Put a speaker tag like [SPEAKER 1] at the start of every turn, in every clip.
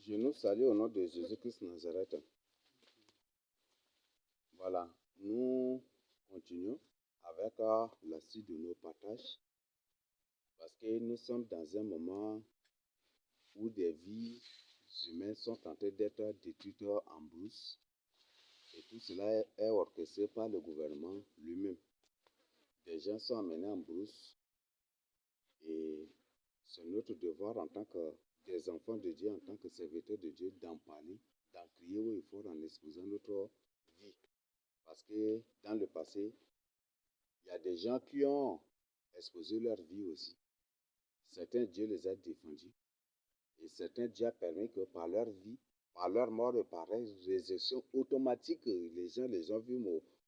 [SPEAKER 1] Je nous salue au nom de Jésus-Christ Nazareth. Voilà, nous continuons avec la suite de nos partages parce que nous sommes dans un moment où des vies humaines sont en train d'être détruites en brousse et tout cela est orchestré par le gouvernement lui-même. Des gens sont amenés en brousse et c'est notre devoir en tant que des enfants de Dieu, en tant que serviteurs de Dieu, d'en parler, d'en crier où il faut en exposant notre vie. Parce que dans le passé, il y a des gens qui ont exposé leur vie aussi. Certains, Dieu les a défendus. Et certains, Dieu a permis que par leur vie, par leur mort et par résurrection automatique, les gens les ont vus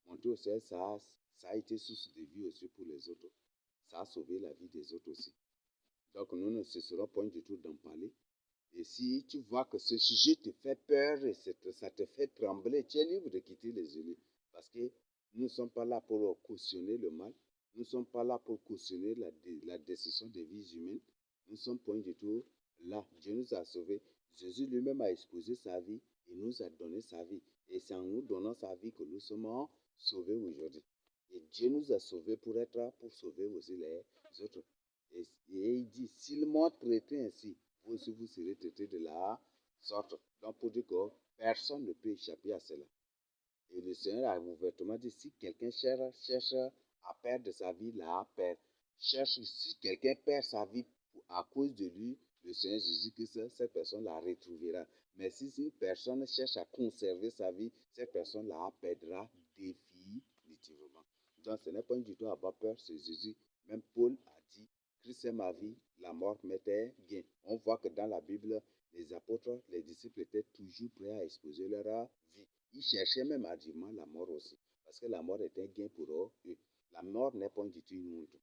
[SPEAKER 1] monter au ciel. Ça a été source de vie aussi pour les autres. Ça a sauvé la vie des autres aussi. Donc nous ne cesserons point du tout d'en parler. Et si tu vois que ce sujet te fait peur et ça te fait trembler, tu es libre de quitter les élus. Parce que nous ne sommes pas là pour cautionner le mal. Nous ne sommes pas là pour cautionner la destruction des vies humaines. Nous ne sommes point du tout là. Dieu nous a sauvés. Jésus lui-même a exposé sa vie et nous a donné sa vie. Et c'est en nous donnant sa vie que nous sommes sauvés aujourd'hui. Et Dieu nous a sauvés pour sauver aussi les autres. Et il dit, s'ils m'ont traité ainsi, vous aussi vous serez traités de la sorte. Donc pour dire que personne ne peut échapper à cela. Et le Seigneur a ouvertement dit, si quelqu'un cherche à perdre sa vie, si quelqu'un perd sa vie à cause de lui, le Seigneur Jésus-Christ, cette personne la retrouvera. Mais si une personne cherche à conserver sa vie, cette personne la perdra définitivement. Donc ce n'est pas du tout à avoir peur, c'est Jésus. Même Paul a dit, Christ est ma vie, la mort m'était gain. On voit que dans la Bible, les apôtres, les disciples étaient toujours prêts à exposer leur vie. Ils cherchaient même ardemment la mort aussi, parce que la mort était un gain pour eux. La mort n'est pas du tout une honte,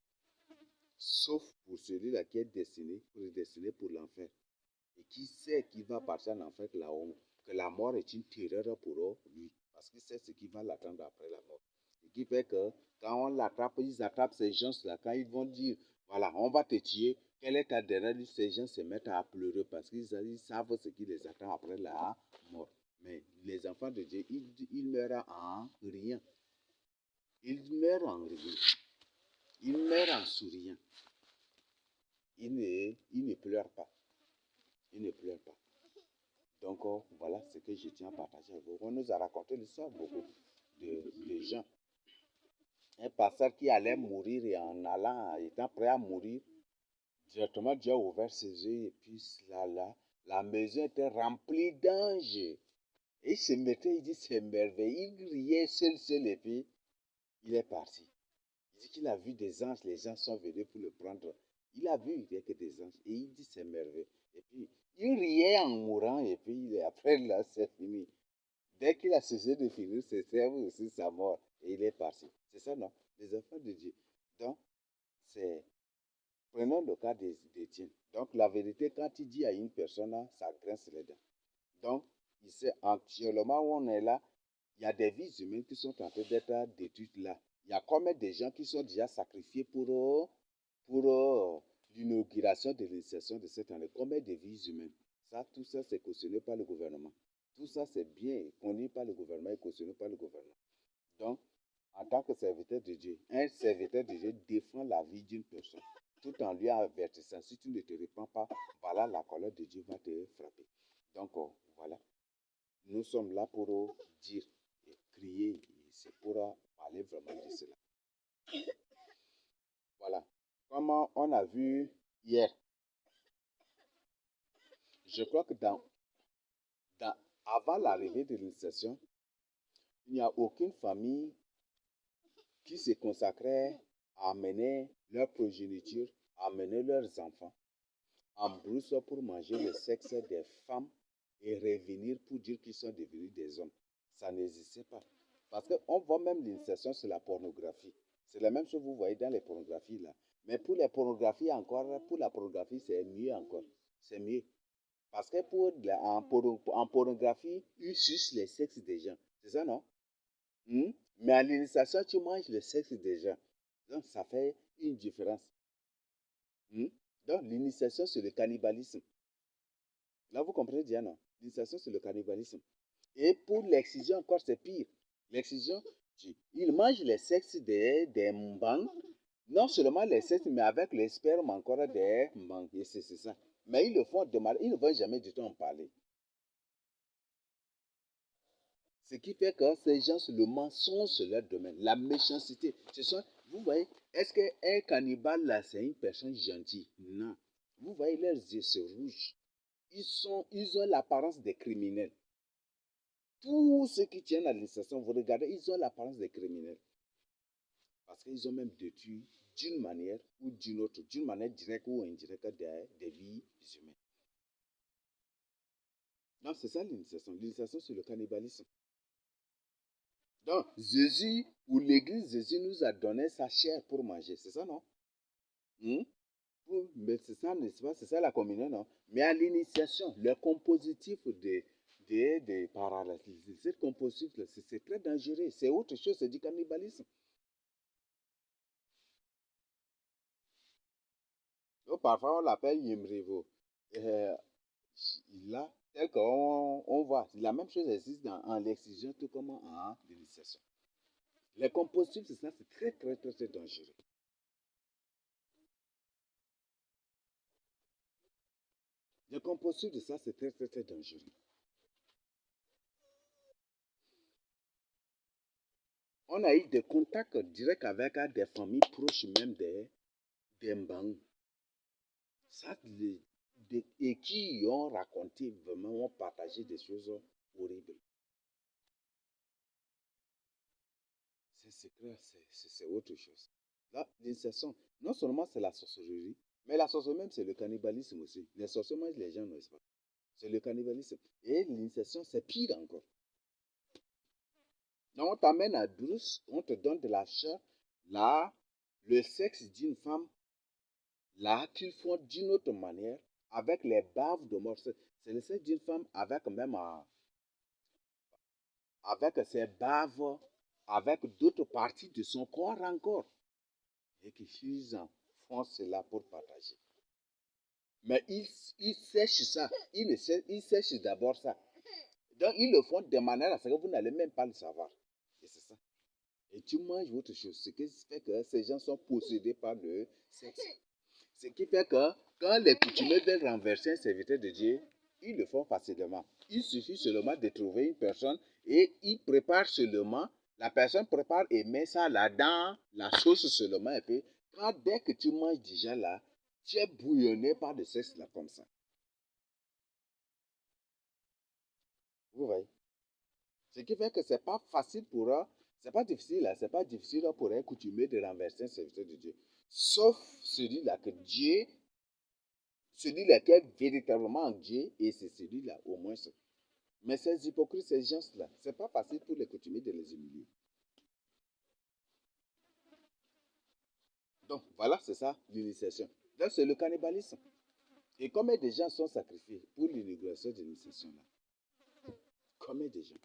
[SPEAKER 1] sauf pour celui-là qui est prédestiné pour l'enfer, et qui sait qu'il va partir en enfer que la mort est une terreur pour lui, parce qu'il sait ce qui va l'attendre après la mort. Ce qui fait que quand on l'attrape, ils attrapent ces gens-là, quand ils vont dire, voilà, on va te tuer, quelle est ta dernière vie, ces gens se mettent à pleurer parce qu'ils savent ce qui les attend après la mort. Mais les enfants de Dieu, ils meurent en rien. Ils meurent en rien. Ils meurent en souriant. Ils ne pleurent pas. Ils ne pleurent pas. Donc, voilà ce que je tiens à partager avec vous. On nous a raconté l'histoire beaucoup de gens. Un pasteur qui allait mourir et en allant, étant prêt à mourir, directement Dieu a ouvert ses yeux et puis la maison était remplie d'anges. Et il se mettait, il dit c'est merveilleux. Il riait seul et puis il est parti. Il dit qu'il a vu des anges, les gens sont venus pour le prendre. Il a vu, il n'y a que des anges. Et il dit c'est merveilleux. Et puis il riait en mourant et puis après là c'est fini. Dès qu'il a cessé de finir, c'est aussi sa mort. Et il est parti. C'est ça, non? Les enfants de Dieu. Donc, prenons le cas d'Étienne. Donc, la vérité, quand il dit à une personne, ça grince les dents. Donc, actuellement où on est là, il y a des vies humaines qui sont en train d'être détruites là. Il y a combien de gens qui sont déjà sacrifiés pour l'inauguration de l'initiation de cette année? Combien de vies humaines? Tout ça, c'est cautionné par le gouvernement. Tout ça, c'est bien connu par le gouvernement et cautionné par le gouvernement. Donc, en tant que serviteur de Dieu, un serviteur de Dieu défend la vie d'une personne, tout en lui avertissant, si tu ne te répands pas, voilà, la colère de Dieu va te frapper. Donc, voilà. Nous sommes là pour dire et crier, c'est pour parler vraiment de cela. Voilà. Comme on a vu hier, je crois que avant l'arrivée de l'initiation, il n'y a aucune famille qui se consacrait à amener leur progéniture, à amener leurs enfants en brousse pour manger le sexe des femmes et revenir pour dire qu'ils sont devenus des hommes. Ça n'existait pas. Parce qu'on voit même l'initiation sur la pornographie. C'est la même chose que vous voyez dans les pornographies là. Mais pour les pornographies encore, pour la pornographie, c'est mieux encore. C'est mieux. Parce que en pornographie, ils sucent les sexes des gens. C'est ça, non? Mais à l'initiation, tu manges le sexe des gens. Donc, ça fait une différence. Donc, l'initiation, c'est le cannibalisme. Là, vous comprenez déjà, non? L'initiation, c'est le cannibalisme. Et pour l'excision, encore, c'est pire. L'excision, ils mangent les sexes des mbangs. Non seulement les sexes, mais avec les spermes encore des mbangs. Et c'est ça. Mais ils le font de mal. Ils ne vont jamais du tout en parler. Ce qui fait que ces gens, le mensonge, c'est leur domaine. La méchanceté. Vous voyez, est-ce qu'un cannibale, là, c'est une personne gentille? Non. Vous voyez, leurs yeux, c'est rouge. Ils ont l'apparence des criminels. Tous ceux qui tiennent à l'initiation, vous regardez, ils ont l'apparence des criminels. Parce qu'ils ont même détruit d'une manière ou d'une autre, d'une manière directe ou indirecte, des vies humaines. Donc, c'est ça l'initiation. L'initiation, c'est le cannibalisme. Donc, Jésus, ou l'Église, Jésus nous a donné sa chair pour manger. C'est ça, non? Hmm? Mais c'est ça, n'est-ce pas? C'est ça la communion, non? Mais à l'initiation, le compositif des paralyses, cette compositif, c'est très dangereux. C'est autre chose, c'est du cannibalisme. Donc, parfois, on l'appelle Yemrevo. Euh, Là, tel qu'on voit, la même chose existe en l'excision, tout comme en l'initiation. Les compositifs, c'est ça, c'est très, très, très, très dangereux. Les compositifs de ça, c'est très, très, très dangereux. On a eu des contacts directs avec des familles proches même des Mbang. Ça, et qui ont raconté vraiment, ont partagé des choses horribles. C'est clair, c'est autre chose. Là, l'initiation, non seulement c'est la sorcellerie, mais la sorcellerie même, c'est le cannibalisme aussi. Les sorciers mangent les gens, n'est-ce pas? C'est le cannibalisme. Et l'initiation, c'est pire encore. Donc, on t'amène à Bruce, on te donne de la chair. Là, le sexe d'une femme, là, qu'ils font d'une autre manière, avec les baves de mort. C'est le sexe d'une femme avec même, avec ses baves, avec d'autres parties de son corps encore. Et qu'ils font cela pour partager. Mais ils sèchent ça. Ils sèchent d'abord ça. Donc, ils le font de manière à ce que vous n'allez même pas le savoir. Et c'est ça. Et tu manges autre chose. Ce qui fait que ces gens sont possédés par le sexe. Ce qui fait que quand les coutumiers veulent renverser un serviteur de Dieu, ils le font facilement. Il suffit seulement de trouver une personne et ils préparent seulement. La personne prépare et met ça là dans la sauce seulement. Et puis, dès que tu manges déjà là, tu es bouillonné par le sexe là comme ça. Vous voyez? Ce qui fait que c'est pas facile pour eux, c'est pas difficile, là, c'est pas difficile pour un coutumier de renverser un serviteur de Dieu. Sauf celui-là que Dieu, celui-là qui est véritablement Dieu, et c'est celui-là au moins. Mais ces hypocrites, ces gens-là, c'est pas facile pour les coutumiers de les humilier. Donc voilà, c'est ça l'initiation. Donc c'est le cannibalisme. Et combien de gens sont sacrifiés pour l'inauguration de l'initiation-là? Combien de gens?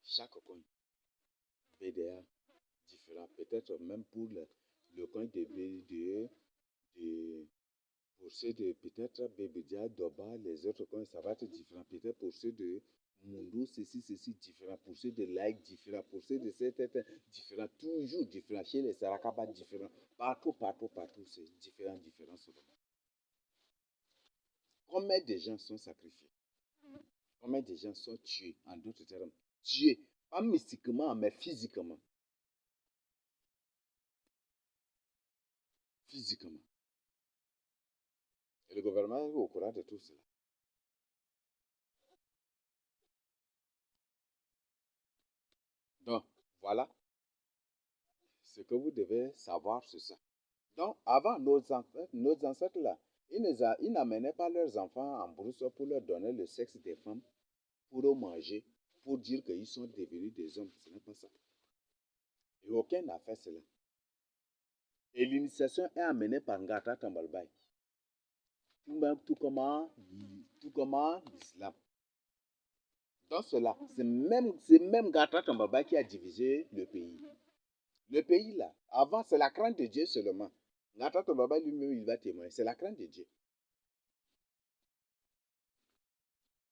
[SPEAKER 1] Chaque coin. BDA, différent. Peut-être même pour le coin de pour ceux de peut-être Bebedia, Doba, les autres coins, ça va être différent. Peut-être pour ceux de Mundu, ceci, différent. Pour ceux de Like, différent. Pour ceux de cette différent. Toujours différent. Chez les Sarakaba, différent. Partout, partout, partout, c'est différent, différent seulement. Combien de gens sont sacrifiés? Combien de gens sont tués, en d'autres termes? Tués, pas mystiquement, mais physiquement. Physiquement. Et le gouvernement est au courant de tout cela. Donc, voilà ce que vous devez savoir sur ça. Donc, avant, nos ancêtres là, ils n'amenaient pas leurs enfants en brousse pour leur donner le sexe des femmes, pour eux manger, pour dire qu'ils sont devenus des hommes. Ce n'est pas ça. Et aucun n'a fait cela. Et l'initiation est amenée par Ngata Tambalbaye. Tout comme l'islam. Donc cela, c'est même Ngata Tambalbaye qui a divisé le pays. Le pays là, avant c'est la crainte de Dieu seulement. Ngata Baba lui-même, il va témoigner. C'est la crainte de Dieu.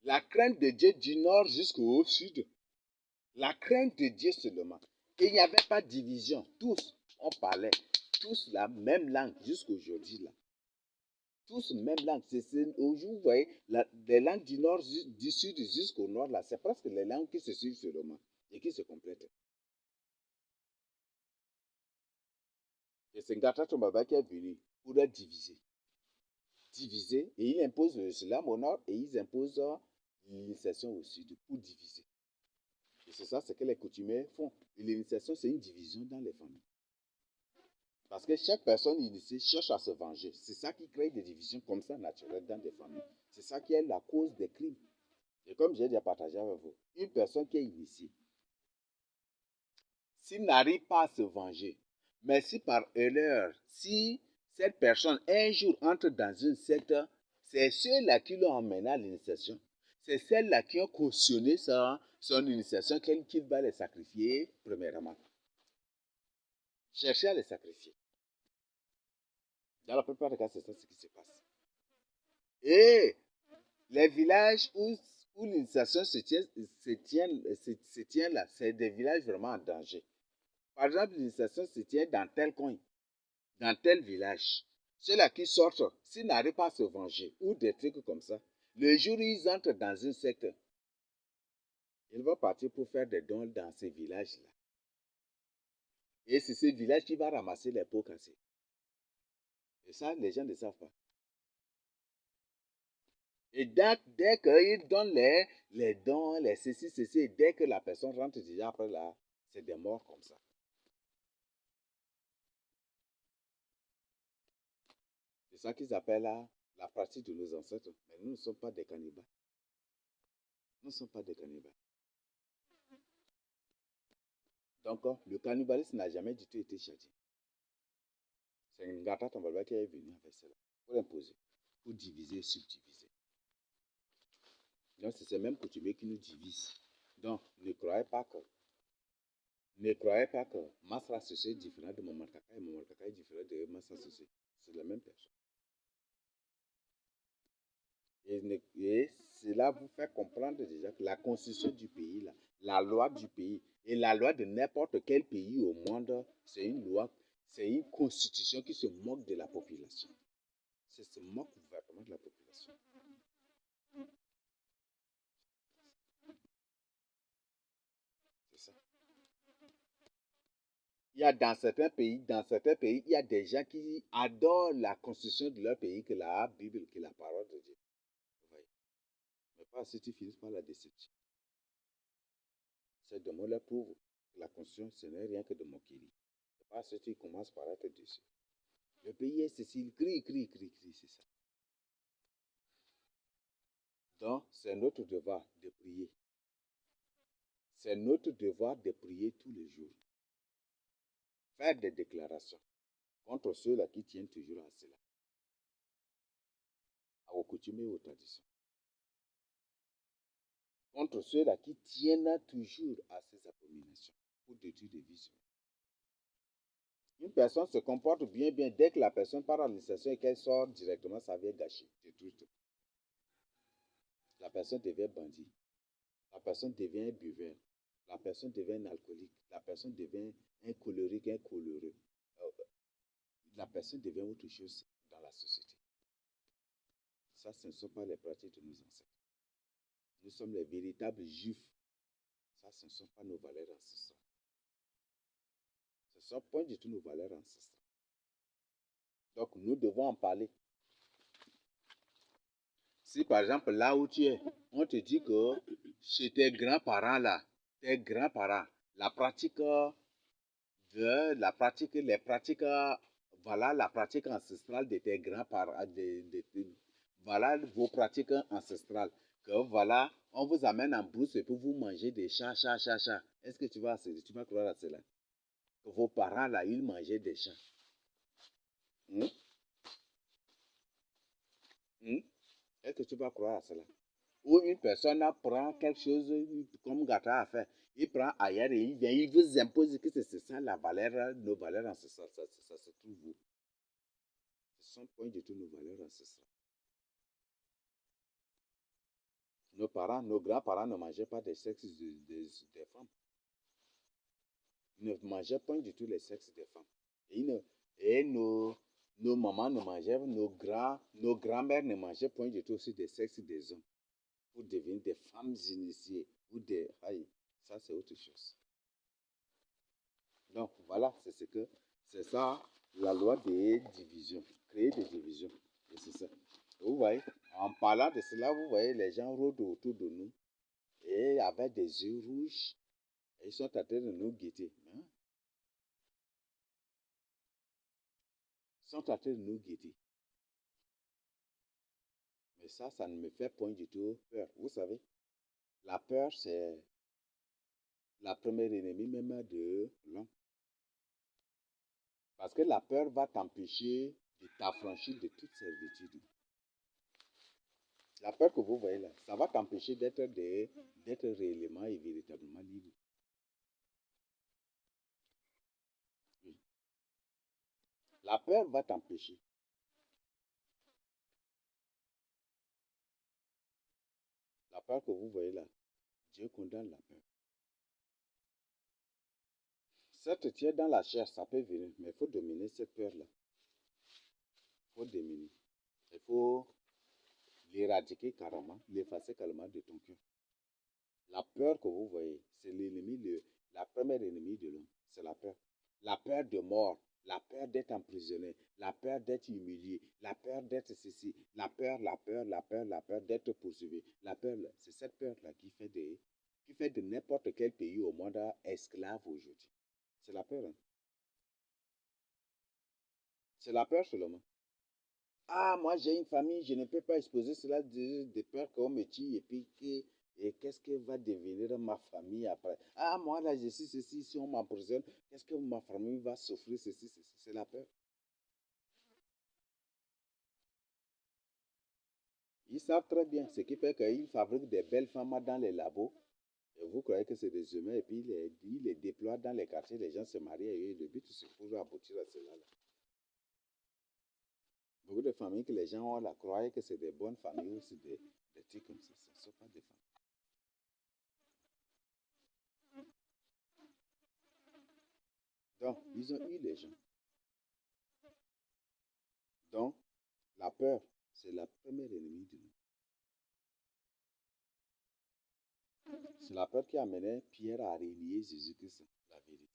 [SPEAKER 1] La crainte de Dieu du nord jusqu'au sud. La crainte de Dieu seulement. Et il n'y avait pas de division. Tous, on parlait. Tous la même langue jusqu'aujourd'hui là. Tous même langue. Aujourd'hui, vous voyez, les langues du nord, du sud jusqu'au nord là, c'est presque les langues qui se suivent seulement et qui se complètent. Et c'est Ngata Baba qui est venu pour diviser. Diviser, et il impose l'islam au nord et ils imposent l'initiation au sud pour diviser. Et c'est ça ce que les coutumiers font. L'initiation, c'est une division dans les familles. Parce que chaque personne initiée cherche à se venger. C'est ça qui crée des divisions comme ça naturelles dans des familles. C'est ça qui est la cause des crimes. Et comme j'ai déjà partagé avec vous, une personne qui est initiée, s'il n'arrive pas à se venger, mais si par erreur, si cette personne un jour entre dans une secte, c'est ceux-là qui l'ont emmené à l'initiation. C'est celles-là qui ont cautionné son initiation qu'il va les sacrifier premièrement. Chercher à les sacrifier. Dans la plupart des cas, c'est ça ce qui se passe. Et les villages où l'initiation se tient là, c'est des villages vraiment en danger. Par exemple, l'initiation se tient dans tel coin, dans tel village. Ceux-là qui sortent, s'ils n'arrivent pas à se venger, ou des trucs comme ça, le jour où ils entrent dans une secte, ils vont partir pour faire des dons dans ces villages-là. Et c'est ce village qui va ramasser les pots cassés. Et ça, les gens ne savent pas. Et dès qu'ils donnent les dons, les ceci, dès que la personne rentre déjà après là, c'est des morts comme ça. C'est ça qu'ils appellent la pratique de nos ancêtres. Mais nous ne sommes pas des cannibales. Nous ne sommes pas des cannibales. Donc, le cannibalisme n'a jamais du tout été châtié. C'est Ngata Tambaba qui est venu avec cela, pour imposer, pour diviser, subdiviser. Donc, c'est ces mêmes coutumiers qui nous divisent. Donc, ne croyez pas que Masra Sosé est différent de Mamarkaka et Mamarkaka est différent de Masra Sosé. C'est la même personne. Et cela vous fait comprendre déjà que la constitution du pays, là, la loi du pays et la loi de n'importe quel pays au monde, c'est une loi, c'est une constitution qui se moque de la population. Ça se moque ouvertement de la population. C'est ça. Il y a dans certains pays, il y a des gens qui adorent la constitution de leur pays que la Bible, que la parole de Dieu. Mais pas si tu finis par la déception. C'est de moi leur prouve que la constitution, ce n'est rien que de moquerie. C'est pas si tu commences par être dessus. Le pays est ceci, il crie, c'est ça. Donc, c'est notre devoir de prier. C'est notre devoir de prier tous les jours. Faire des déclarations contre ceux-là qui tiennent toujours à cela, aux coutumes et aux traditions. Contre ceux-là qui tiennent toujours à ces abominations pour détruire des vies. Une personne se comporte bien, dès que la personne part à l'initiation et qu'elle sort directement, ça vient gâcher, détruire tout. La personne devient bandit. La personne devient un buveur. La personne devient un alcoolique. La personne devient un colérique, un coléreux. La personne devient autre chose dans la société. Ça, ce ne sont pas les pratiques de nos ancêtres. Nous sommes les véritables juifs. Ça, ce ne sont pas nos valeurs ancestrales. Ce ne sont pas du tout nos valeurs ancestrales. Donc, nous devons en parler. Si, par exemple, là où tu es, on te dit que chez tes grands-parents, là, tes grands-parents, la pratique voilà la pratique ancestrale de tes grands-parents, voilà vos pratiques ancestrales. Que voilà, on vous amène en brousse pour vous manger des chats. Est-ce que tu vas croire à cela? Que vos parents là, ils mangeaient des chats. Est-ce que tu vas croire à cela? Ou une personne prend quelque chose comme Gata a fait. Il prend ailleurs et il vient, il vous impose que c'est ça la valeur, nos valeurs ancestrales, ça se trouve où? sont point du tout nos valeurs ancestrales. Nos parents, nos grands-parents ne mangeaient pas des sexes des femmes. Ils ne mangeaient point du tout les sexes des femmes. Et nos mamans ne mangeaient, nos grands-mères ne mangeaient point du tout aussi des sexes des hommes. Pour devenir des femmes initiées ou des... Aïe, ça c'est autre chose. Donc voilà, c'est ça la loi des divisions, créer des divisions. Et c'est ça. Vous voyez, en parlant de cela, vous voyez les gens rôdent autour de nous et avec des yeux rouges, ils sont en train de nous guetter. Hein? Ils sont en train de nous guetter. Mais ça ne me fait point du tout peur. Vous savez, la peur, c'est la première ennemie même de l'homme. Parce que la peur va t'empêcher de t'affranchir de toute servitude. La peur que vous voyez là, ça va t'empêcher d'être réellement et véritablement libre. Oui. La peur va t'empêcher. La peur que vous voyez là, Dieu condamne la peur. Certes, tu es dans la chair, ça peut venir, mais il faut dominer cette peur-là. Il faut dominer. Il faut l'éradiquer carrément, l'effacer carrément de ton cœur. La peur que vous voyez, c'est la première ennemie de l'homme, c'est la peur. La peur de mort, la peur d'être emprisonné, la peur d'être humilié, la peur d'être ceci, la peur d'être poursuivi. La peur, c'est cette peur-là qui fait de n'importe quel pays au monde esclave aujourd'hui. C'est la peur. Hein? C'est la peur seulement. Ah, moi j'ai une famille, je ne peux pas exposer cela de peur qu'on me tue et puis et qu'est-ce que va devenir ma famille après? Ah, moi là je suis ceci, si on m'emprisonne, qu'est-ce que ma famille va souffrir, ceci, c'est la peur. Ils savent très bien, ce qui fait qu'ils fabriquent des belles femmes dans les labos. Et vous croyez que c'est des humains et puis ils les déploient dans les quartiers, les gens se marient et le but c'est pour aboutir à cela. Là. Beaucoup de familles que les gens ont là croient que c'est des bonnes familles ou c'est des trucs comme ça. Ce ne sont pas des familles. Donc, ils ont eu les gens. Donc, la peur, c'est la première ennemie de nous. C'est la peur qui a amené Pierre à renier Jésus-Christ, la vérité.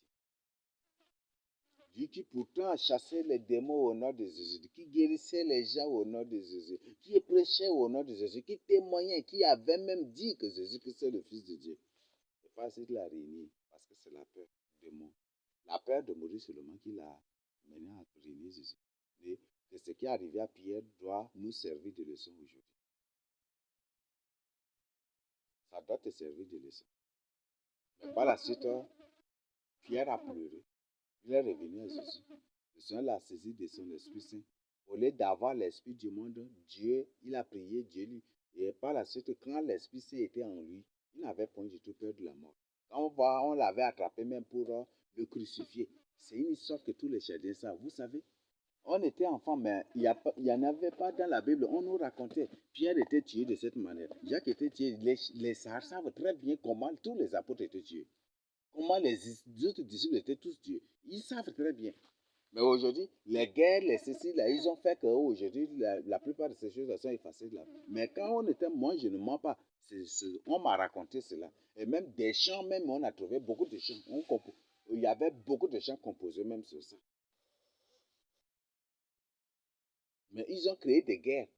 [SPEAKER 1] Dieu qui pourtant a chassé les démons au nom de Jésus, qui guérissait les gens au nom de Jésus, qui prêchait au nom de Jésus, qui témoignait, qui avait même dit que Jésus-Christ est le Fils de Dieu. C'est pas si de la renier, parce que c'est la peur de mort. La peur de mourir seulement qui l'a mené à renier Jésus. Et que ce qui est arrivé à Pierre doit nous servir de leçon aujourd'hui. Ça doit te servir de leçon. Mais par la suite, Pierre a pleuré. Il est revenu à Jésus. Le Seigneur l'a saisi de son Esprit Saint. Au lieu d'avoir l'Esprit du monde, Dieu, il a prié, Dieu lui. Et par la suite, quand l'Esprit Saint était en lui, il n'avait point du tout peur de la mort. Quand on l'avait attrapé même pour le crucifier. C'est une histoire que tous les chrétiens savent. Vous savez, on était enfants, mais il n'y en avait pas dans la Bible. On nous racontait. Pierre était tué de cette manière. Jacques était tué. Les Sahara savent très bien comment tous les apôtres étaient tués. Comment les autres disciples étaient tous tués. Ils savent très bien. Mais aujourd'hui, les guerres, les ceci, là, ils ont fait qu'aujourd'hui, la plupart de ces choses sont effacées là. Mais quand on était, moi, je ne mens pas. On m'a raconté cela. Et même des chants, même, on a trouvé beaucoup de chants. Il y avait beaucoup de chants composés même sur ça. Mais ils ont créé des guerres.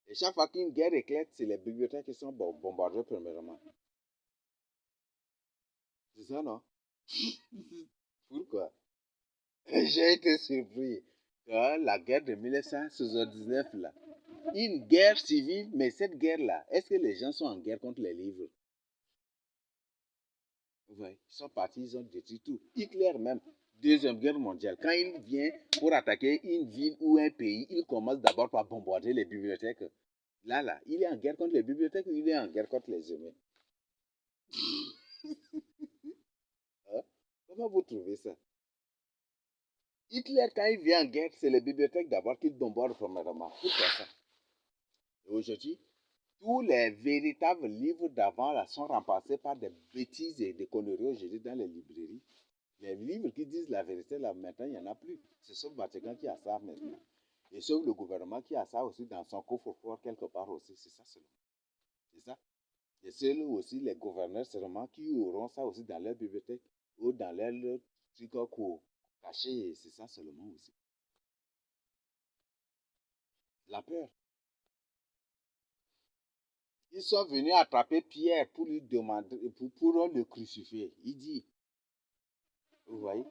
[SPEAKER 1] Et chaque fois qu'une guerre éclate, c'est les bibliothèques qui sont bombardées premièrement. C'est ça, non? Pourquoi? J'ai été surpris. La guerre de 1979, là. Une guerre civile, mais cette guerre-là, est-ce que les gens sont en guerre contre les livres? Oui, ils sont partis, ils ont détruit tout. Hitler même, Deuxième Guerre mondiale, quand il vient pour attaquer une ville ou un pays, il commence d'abord par bombarder les bibliothèques. Là, il est en guerre contre les bibliothèques ou il est en guerre contre les humains? Hein? Comment vous trouvez ça? Hitler, quand il vient en guerre, c'est les bibliothèques d'abord qu'il bombarde premièrement. Pourquoi ça? Et aujourd'hui, tous les véritables livres d'avant là sont remplacés par des bêtises et des conneries aujourd'hui dans les librairies. Les livres qui disent la vérité, là, maintenant, il n'y en a plus. C'est sauf Vatican qui a ça maintenant. Et sauf le gouvernement qui a ça aussi dans son coffre-fort quelque part aussi. C'est ça seulement. C'est ça. Et c'est aussi les gouverneurs seulement qui auront ça aussi dans leur bibliothèque ou dans leur truc caché. C'est ça seulement aussi. La peur. Ils sont venus attraper Pierre pour lui demander, pour le crucifier. Il dit, vous voyez,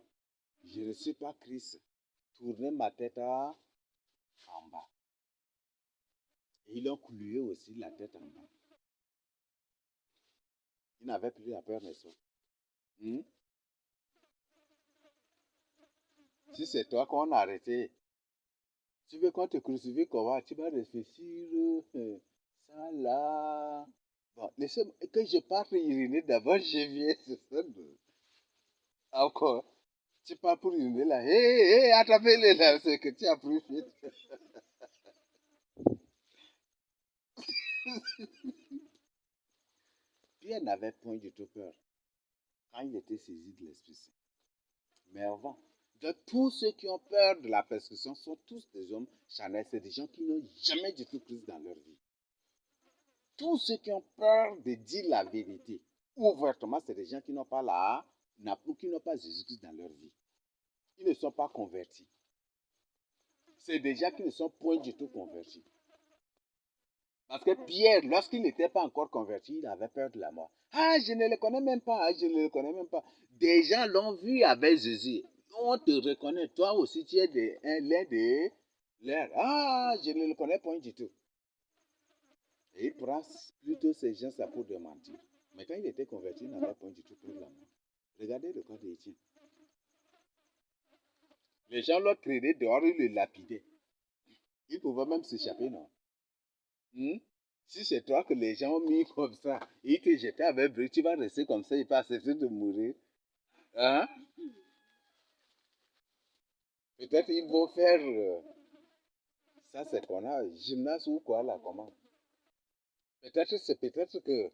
[SPEAKER 1] je ne suis pas Christ. Tournez ma tête en bas. Et ils l'ont cloué aussi la tête en bas. Il n'avait plus la peur, n'est-ce pas? Hmm? Si c'est toi qu'on a arrêté, tu veux qu'on te crucifie comment? Tu vas réfléchir, ça là. Bon, laissez que je parte uriner d'abord, je viens, c'est ça. Encore. Tu pars pour uriner là. Hé, hé, attrapez-les là, c'est que tu as pris vite. Pierre n'avait point du tout peur quand il était saisi de l'Esprit Saint. Mais avant, de tous ceux qui ont peur de la persécution sont tous des hommes charnels. C'est des gens qui n'ont jamais du tout Christ dans leur vie. Tous ceux qui ont peur de dire la vérité ouvertement, c'est des gens qui n'ont pas qui n'ont pas Jésus-Christ dans leur vie. Ils ne sont pas convertis. C'est des gens qui ne sont point du tout convertis. Parce que Pierre, lorsqu'il n'était pas encore converti, il avait peur de la mort. Ah, je ne le connais même pas, je ne le connais même pas. Des gens l'ont vu avec Jésus. On te reconnaît, toi aussi tu es l'un de leurs. Ah, je ne le connais point du tout. Et il prend plutôt ces gens ça pour de mentir. Mais quand il était converti, il n'avait point du tout peur de la mort. Regardez le cas d'Étienne. Les gens l'ont traîné dehors, ils le lapidaient. Il pouvait même s'échapper, non? Hmm? Si c'est toi que les gens ont mis comme ça, et ils te jetaient avec bruit, tu vas rester comme ça, il pas accepter de mourir. Hein? Peut-être ils vont faire, ça c'est qu'on a, gymnase ou quoi là, comment? Peut-être que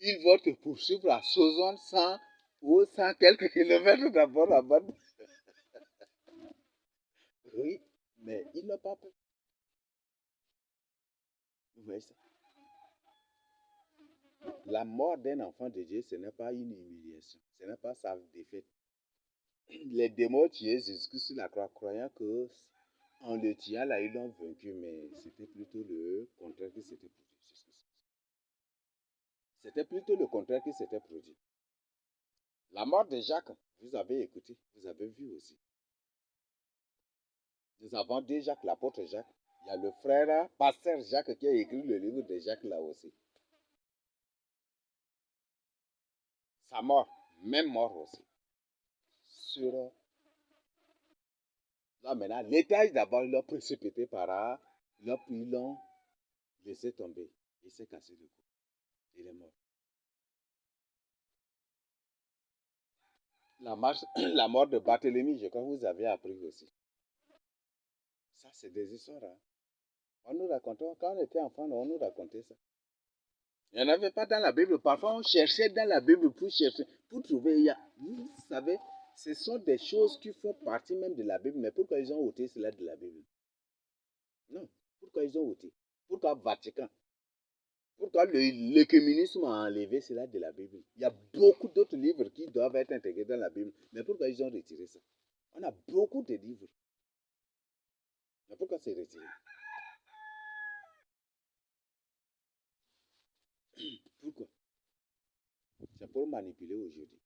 [SPEAKER 1] ils vont te poursuivre à 60 ou 100 quelques kilomètres d'abord avant. Oui, mais ils n'ont pas peur. Vous voyez ça? La mort d'un enfant de Dieu, ce n'est pas une humiliation, ce n'est pas sa défaite. Les démons tuaient Jésus sur la croix, croyant que en le tuant là, ils l'ont vaincu, mais c'était plutôt le contraire qui s'était produit. C'était plutôt le contraire qui s'était produit. La mort de Jacques, vous avez écouté, vous avez vu aussi. Nous avons dit Jacques, l'apôtre Jacques. Il y a le frère, pasteur Jacques, qui a écrit le livre de Jacques là aussi. Sa mort, même mort aussi. Sur là maintenant, l'étage d'abord, ils l'ont précipité par là, ils l'ont laissé tomber. Il s'est cassé le cou. Il est mort. La mort de Barthélemy, je crois que vous avez appris aussi. Ça, c'est des histoires. Hein. On nous racontait, quand on était enfant, on nous racontait ça. Il n'y en avait pas dans la Bible. Parfois, on cherchait dans la Bible pour chercher, pour trouver. Vous savez, ce sont des choses qui font partie même de la Bible. Mais pourquoi ils ont ôté cela de la Bible? Non. Pourquoi ils ont ôté? Pourquoi Vatican? Pourquoi le communisme a enlevé cela de la Bible? Il y a beaucoup d'autres livres qui doivent être intégrés dans la Bible. Mais pourquoi ils ont retiré ça? On a beaucoup de livres. Mais pourquoi c'est retiré? Pourquoi? C'est pour manipuler aujourd'hui.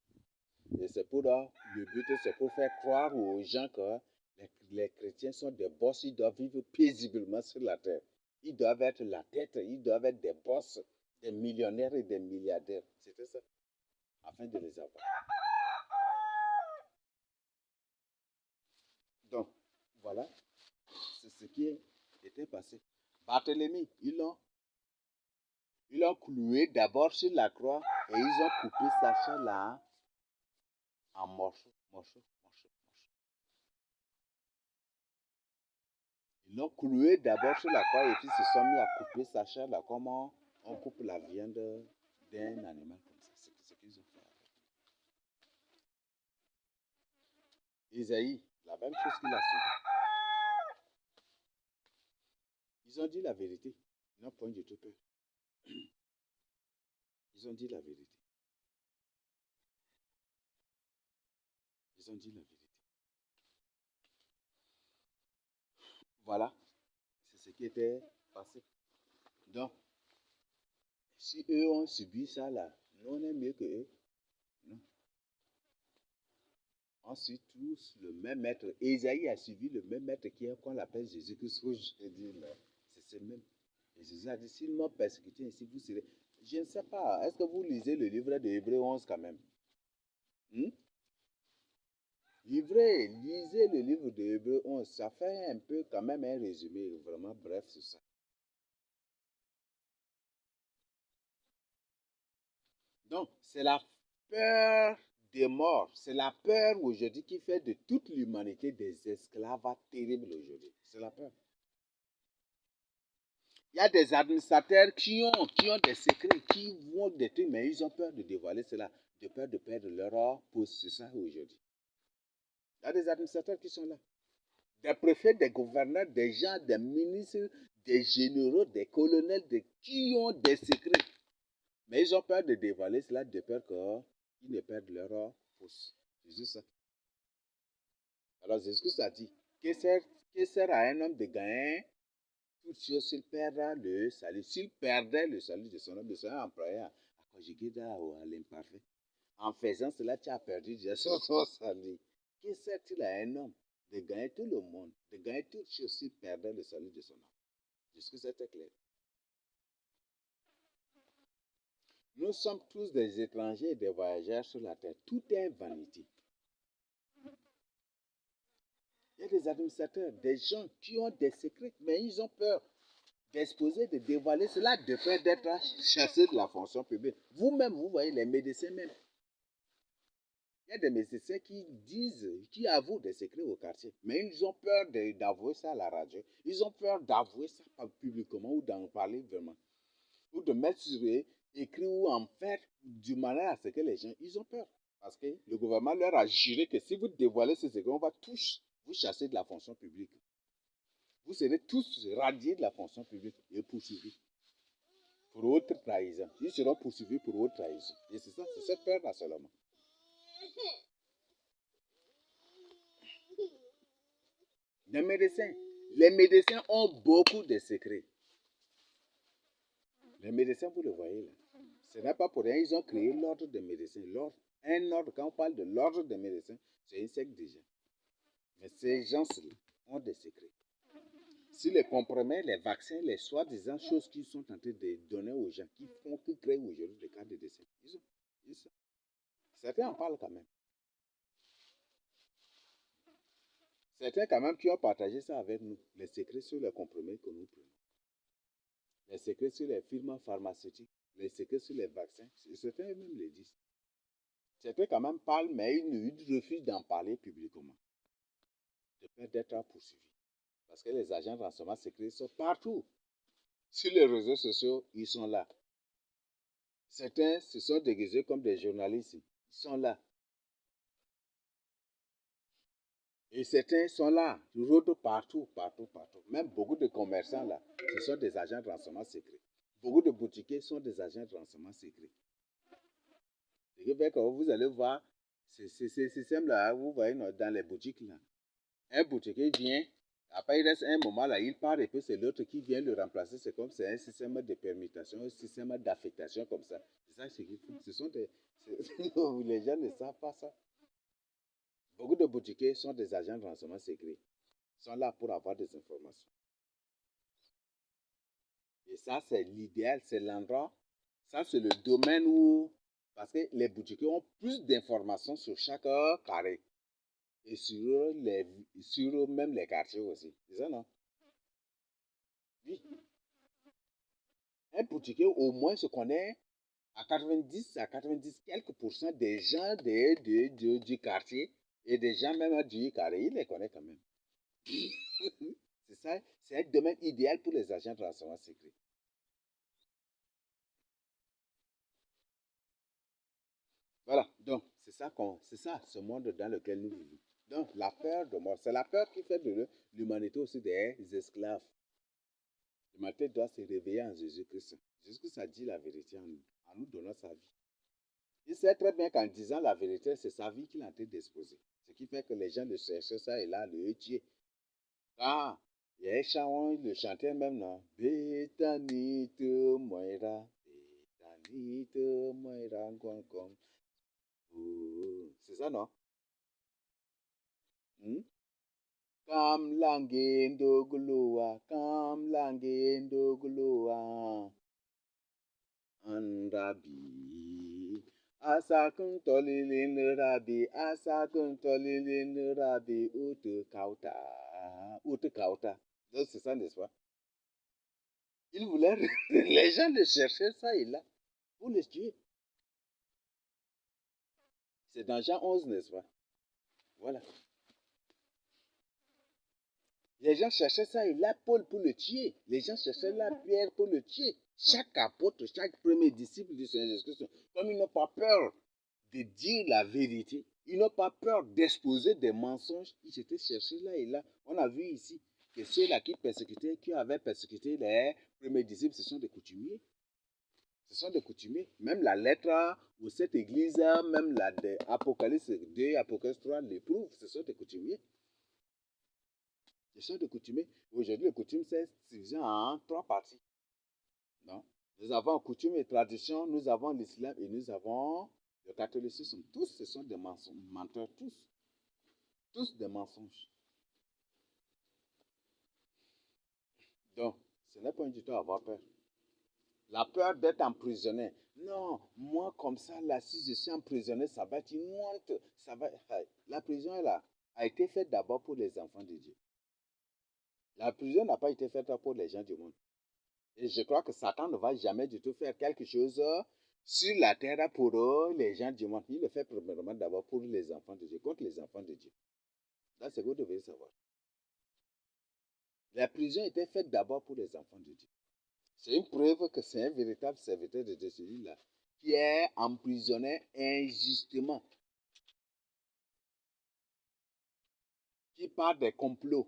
[SPEAKER 1] Et c'est pour le but, c'est pour faire croire aux gens que les chrétiens sont des boss, ils doivent vivre paisiblement sur la terre. Ils doivent être la tête, ils doivent être des boss, des millionnaires et des milliardaires. C'était ça, afin de les avoir. Donc, voilà, c'est ce qui était passé. Barthélemy, ils l'ont cloué d'abord sur la croix et ils ont coupé sa chair là en morceaux, morceaux, morceaux, morceaux. Ils l'ont cloué d'abord sur la croix et puis se sont mis à couper sa chair là, comment on coupe la viande d'un animal comme ça. C'est ce qu'ils ont fait. Isaïe, la même chose qu'il a subi. Ils ont dit la vérité. Ils n'ont point du tout peur. Ils ont dit la vérité. Ils ont dit la vérité. Voilà, c'est ce qui était passé. Donc, si eux ont subi ça là, nous on est mieux que eux. Non. On suit tous le même maître. Esaïe a suivi le même maître qu'on l'appelle Jésus-Christ aujourd'hui. C'est ce même. Et Jésus a dit, s'ils m'ont persécuté ainsi, vous serez. Je ne sais pas, est-ce que vous lisez le livre de Hébreux 11 quand même? Lisez le livre de Hébreux 11, ça fait un peu quand même un résumé vraiment bref sur ça. Donc, c'est la peur des morts, c'est la peur aujourd'hui qui fait de toute l'humanité des esclaves terribles aujourd'hui. C'est la peur. Il y a des administrateurs qui ont des secrets, qui vont des trucs, mais ils ont peur de dévoiler cela, de peur de perdre leur poste. C'est ça aujourd'hui. Il y a des administrateurs qui sont là. Des préfets, des gouverneurs, des gens, des ministres, des généraux, des colonels, qui ont des secrets. Mais ils ont peur de dévoiler cela, de peur qu'ils ne perdent leur poste. C'est juste ça. Alors Jésus a dit, que sert à un homme de gagner toute chose s'il perdra le salut? S'il perdait le salut de son homme, de son employé à conjuguer à l'imparfait. En faisant cela, tu as perdu déjà son salut. Que sert-il à un homme de gagner tout le monde, de gagner toute chose s'il perdait le salut de son homme? Jusque c'était clair. Nous sommes tous des étrangers et des voyageurs sur la terre. Tout est vanité. Il y a des administrateurs, des gens qui ont des secrets, mais ils ont peur d'exposer, de dévoiler cela, de peur d'être chassés de la fonction publique. Vous-même, vous voyez, les médecins même. Il y a des médecins qui avouent des secrets au quartier, mais ils ont peur d'avouer ça à la radio. Ils ont peur d'avouer ça publiquement ou d'en parler vraiment. Ou de mettre sur écrit ou en faire du manière à ce que les gens, ils ont peur. Parce que le gouvernement leur a juré que si vous dévoilez ces secrets, on va tous vous chasser de la fonction publique. Vous serez tous radiés de la fonction publique et poursuivis pour autre trahison. Ils seront poursuivis pour autre trahison. Et c'est ça, c'est cette peur-là seulement. Les médecins ont beaucoup de secrets. Les médecins, vous le voyez là. Ce n'est pas pour rien, ils ont créé l'ordre des médecins. Un ordre, quand on parle de l'ordre des médecins, c'est un secte déjà. Mais ces gens-là ont des secrets. Si les comprimés, les vaccins, les soi-disant choses qu'ils sont en train de donner aux gens, qui créent aujourd'hui des cas de décès, ils sont. Certains en parlent quand même. Certains quand même qui ont partagé ça avec nous, les secrets sur les comprimés que nous prenons. Les secrets sur les firmes pharmaceutiques, les secrets sur les vaccins, certains même les disent. Certains quand même parlent, mais ils refusent d'en parler publiquement. De peur d'être poursuivis. Parce que les agents de renseignement secret sont partout. Sur les réseaux sociaux, ils sont là. Certains se sont déguisés comme des journalistes. Ils sont là. Et certains sont là. Ils rôdent partout. Même beaucoup de commerçants là, ce sont des agents de renseignement secret. Beaucoup de boutiquiers sont des agents de renseignement secret. Ce qui fait que vous allez voir ces systèmes-là, vous voyez dans les boutiques là. Un boutiquier vient, après il reste un moment là, il part et puis c'est l'autre qui vient le remplacer. C'est comme c'est un système de permutation, un système d'affectation comme ça. C'est ça ce qu'ils font. Ce sont les gens ne savent pas ça. Beaucoup de boutiquiers sont des agents de renseignement secret. Ils sont là pour avoir des informations. Et ça, c'est l'idéal, c'est l'endroit. Ça, c'est le domaine où. Parce que les boutiquiers ont plus d'informations sur chaque carré. Et sur même les quartiers aussi. C'est ça, non? Oui. Un boutiquier, au moins, se connaît à 90 quelques pourcents des gens du quartier et des gens même du carré. Il les connaît quand même. C'est ça, c'est un domaine idéal pour les agents de renseignement secret. Voilà, donc c'est ça ce monde dans lequel nous vivons. Donc la peur de mort, c'est la peur qui fait de l'humanité aussi des esclaves. L'humanité doit se réveiller en Jésus-Christ. Jésus-Christ a dit la vérité en nous donnant sa vie. Il sait très bien qu'en disant la vérité, c'est sa vie qu'il est en train d'exposer. Ce qui fait que les gens le cherchaient ça et là, le tuer. Ah, il y a un chant, il le chantait même, non? Bétanite moira, bétanite moira, gong. C'est ça, non? Hmm? Kam langendo gloa, kam langendo gloa, andabi. Asakun tolilin rabi, asakun tolilin rabi, utu kauta. Donc c'est ça, n'est-ce pas? Il voulait, les gens le cherchaient ça et là, pour le tuer. C'est dans Jean 11, n'est-ce pas? Voilà. Les gens cherchaient ça et là, Paul pour le tuer. Les gens cherchaient là, Pierre pour le tuer. Chaque apôtre, chaque premier disciple du Seigneur Jésus-Christ, comme ils n'ont pas peur de dire la vérité, ils n'ont pas peur d'exposer des mensonges, ils étaient cherchés là et là. On a vu ici que ceux-là qui avaient persécuté les premiers disciples, ce sont des coutumiers. Ce sont des coutumiers. Même la lettre ou cette église, même la de Apocalypse 2, Apocalypse 3 l'éprouve, ce sont des coutumiers. Ce sont des coutumiers. Aujourd'hui, les coutumes, c'est divisé en trois parties. Non? Nous avons coutume et tradition, nous avons l'islam et nous avons le catholicisme. Tous, ce sont des menteurs, tous. Tous des mensonges. Donc, ce n'est pas du tout avoir peur. La peur d'être emprisonné. Non, moi comme ça, là, si je suis emprisonné, ça va être une honte. Ça va... La prison, là, a été faite d'abord pour les enfants de Dieu. La prison n'a pas été faite pour les gens du monde. Et je crois que Satan ne va jamais du tout faire quelque chose sur la terre pour les gens du monde. Il le fait premièrement d'abord pour les enfants de Dieu, contre les enfants de Dieu. Là, c'est ce que vous devez savoir. La prison était faite d'abord pour les enfants de Dieu. C'est une preuve que c'est un véritable serviteur de Dieu, celui-là, qui est emprisonné injustement, qui par des complots,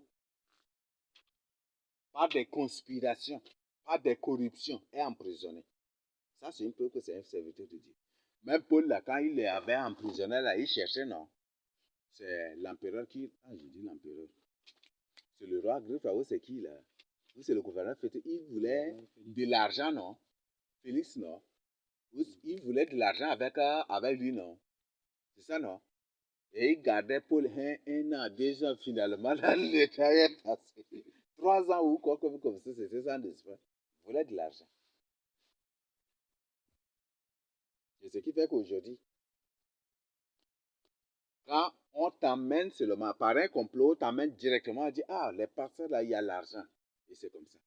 [SPEAKER 1] par des conspirations, par des corruptions, est emprisonné. Ça, c'est une preuve que c'est un serviteur de Dieu. Même Paul, là, quand il avait emprisonné, là, il cherchait, non? C'est l'empereur qui... Ah, j'ai dit l'empereur. C'est le roi Agrippa, ou c'est qui, là? Ou c'est le gouverneur Fété. Il voulait de l'argent, non? Félix, non? Il voulait de l'argent avec lui, non? C'est ça, non? Et il gardait Paul un an, 2 ans, finalement, là, le temps est passé. 3 ans ou quoi, comme ça, c'était ça, n'est-ce pas? Il voulait de l'argent. C'est ce qui fait qu'aujourd'hui, quand on t'emmène seulement par un complot, on t'emmène directement, on dit, ah, les parcelles là, il y a l'argent. Et c'est comme ça.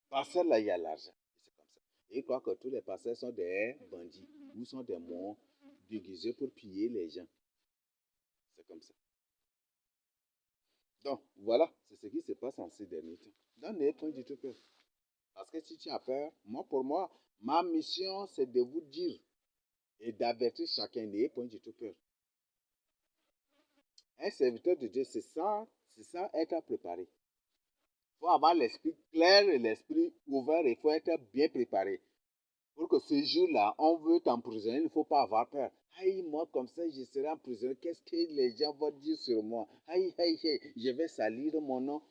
[SPEAKER 1] Parcelles là, il y a l'argent. Et c'est comme ça. Et ils croient que tous les parcelles sont des bandits ou sont des monstres déguisés pour piller les gens. C'est comme ça. Donc, voilà, c'est ce qui se passe en ces derniers temps. Donc, n'ayez point du tout peur. Parce que si tu as peur, pour moi, ma mission, c'est de vous dire et d'avertir chacun, n'ayez point du tout peur. Un serviteur de Dieu, c'est ça, être préparé. Il faut avoir l'esprit clair et l'esprit ouvert, il faut être bien préparé. Pour que ce jour-là, on veut t'emprisonner, il ne faut pas avoir peur. Aïe, moi, comme ça, je serai emprisonné. Qu'est-ce que les gens vont dire sur moi? Aïe, aïe, aïe, je vais salir mon nom.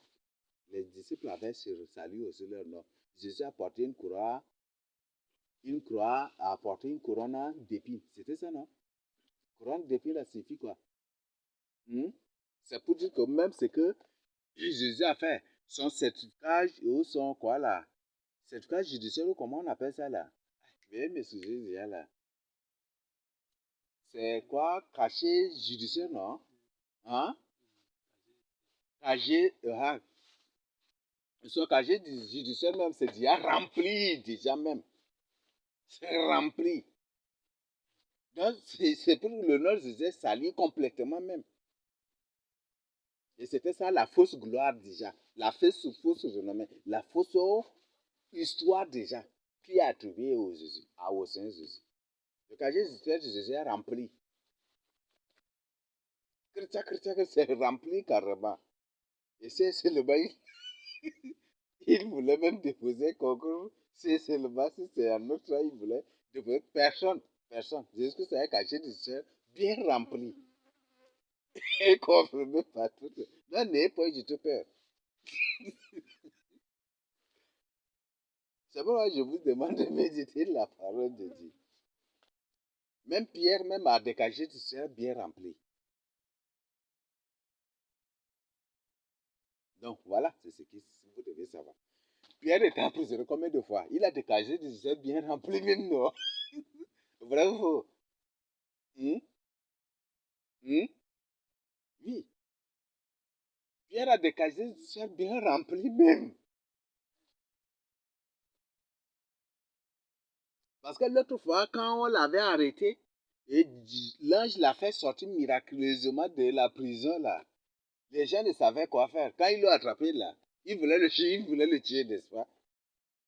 [SPEAKER 1] Les disciples avaient sali aussi leur nom. Jésus a porté a apporté une couronne d'épines. C'était ça, non? Couronne d'épines, ça signifie quoi? C'est pour dire que même ce que Jésus a fait, son certificat ou son quoi là? Certificat judiciaire ou comment on appelle ça là? Veuillez m'excuser déjà là. C'est quoi? Cachet judiciaire, non? Hein? Cachet, son cachet judiciaire même, c'est déjà rempli, déjà même. C'est rempli. Donc, c'est pour le nom de Jésus sali complètement même. Et c'était ça la fausse gloire déjà, la fausse renommée, la fausse histoire déjà qui est attribuée au Jésus, au Saint Jésus. Le casier judiciaire de Jésus est rempli. C'est rempli carrément. Et c'est seulement, il voulait même déposer concours. C'est seulement, si c'est un autre, il voulait déposer personne. Personne. Juste que c'est un casier judiciaire bien rempli. Et confirmé par tout. Non, n'ayez pas du tout peur. C'est pourquoi je vous demande de méditer la parole de Dieu. Même Pierre, même a des casiers judiciaires bien remplis. Donc voilà, c'est ce que vous devez savoir. Pierre est emprisonné combien de fois? Il a des casiers judiciaires bien remplis même, non? Vrai ou faux? Hum? Hum? Oui. Pierre a des casiers judiciaires bien remplis même. Parce que l'autre fois, quand on l'avait arrêté, et l'ange l'a fait sortir miraculeusement de la prison là. Les gens ne savaient quoi faire. Quand ils l'ont attrapé là, ils voulaient le tuer, n'est-ce pas?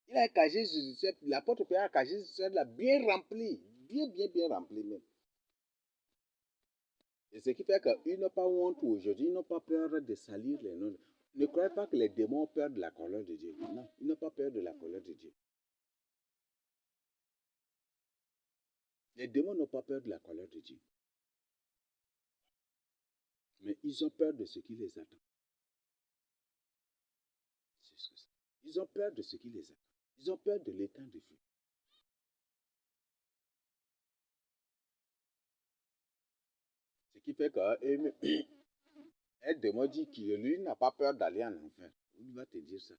[SPEAKER 1] Il a un casier judiciaire, l'apôtre Pierre a un casier judiciaire là bien rempli. Bien rempli même. Et ce qui fait qu'ils n'ont pas honte aujourd'hui, ils n'ont pas peur de salir les noms. Ne croyez pas que les démons ont peur de la colère de Dieu. Non, ils n'ont pas peur de la colère de Dieu. Les démons n'ont pas peur de la colère de Dieu. Mais ils ont peur de ce qui les attend. C'est ce que c'est. Ils ont peur de ce qui les attend. Ils ont peur de l'étang de feu. Ce qui fait qu'un démon dit que lui n'a pas peur d'aller en enfer. Il va te dire ça.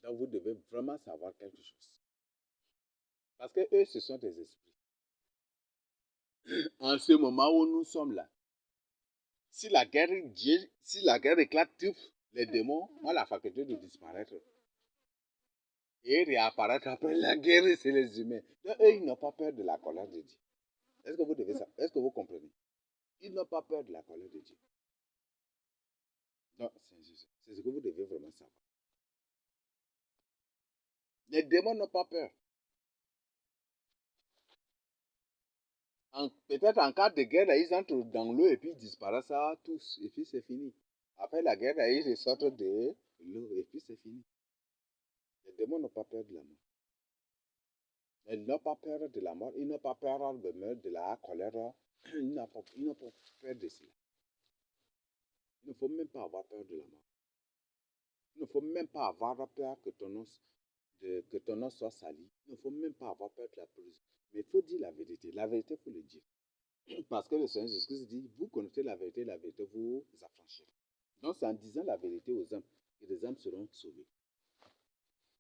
[SPEAKER 1] Donc vous devez vraiment savoir quelque chose. Parce que eux, ce sont des esprits. En ce moment où nous sommes là, si la guerre éclate, les démons ont la faculté de disparaître et réapparaître après la guerre, c'est les humains. Donc eux, ils n'ont pas peur de la colère de Dieu. Est-ce que vous devez ça? Est-ce que vous comprenez? Ils n'ont pas peur de la colère de Dieu. Donc, c'est ce que vous devez vraiment savoir. Les démons n'ont pas peur. Peut-être en cas de guerre, ils entrent dans l'eau et puis ils disparaissent tous. Et puis c'est fini. Après la guerre, ils ressortent de l'eau et puis c'est fini. Les démons n'ont pas peur de la mort. Ils n'ont pas peur de la mort. Ils n'ont pas peur de la colère. Ils n'ont pas peur de cela. Il ne faut même pas avoir peur de la mort. Il ne faut même pas avoir peur que ton nom soit sali. Il ne faut même pas avoir peur de la prison. Mais il faut dire la vérité. La vérité, il faut le dire. Parce que le Seigneur Jésus dit, vous connaissez la vérité vous affranchira. Donc c'est en disant la vérité aux âmes que les âmes seront sauvées.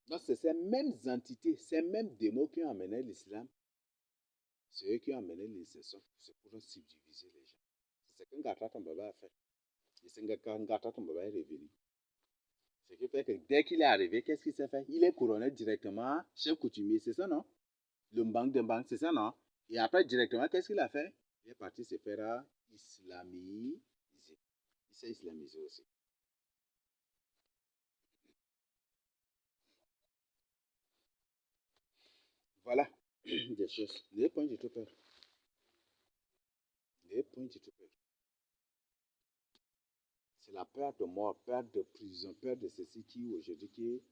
[SPEAKER 1] Donc c'est ces mêmes entités, ces mêmes démons qui ont amené l'islam, c'est eux qui ont amené l'incession, c'est pour subdiviser les gens. C'est ce qu'un gâteau ton baba a fait. Et c'est qu'un gâteau ton baba est revenu. Ce qui fait que dès qu'il est arrivé, qu'est-ce qu'il s'est fait? Il est couronné directement chef coutumier, c'est ça non? Le mbang de mbang, c'est ça non? Et après directement, qu'est-ce qu'il a fait? Il est parti se faire islamiser. Il s'est islamisé aussi. Voilà des choses. N'ayez point du tout peur. N'ayez point du tout peur. C'est la peur de mort, peur de prison, peur de ceci qui aujourd'hui qui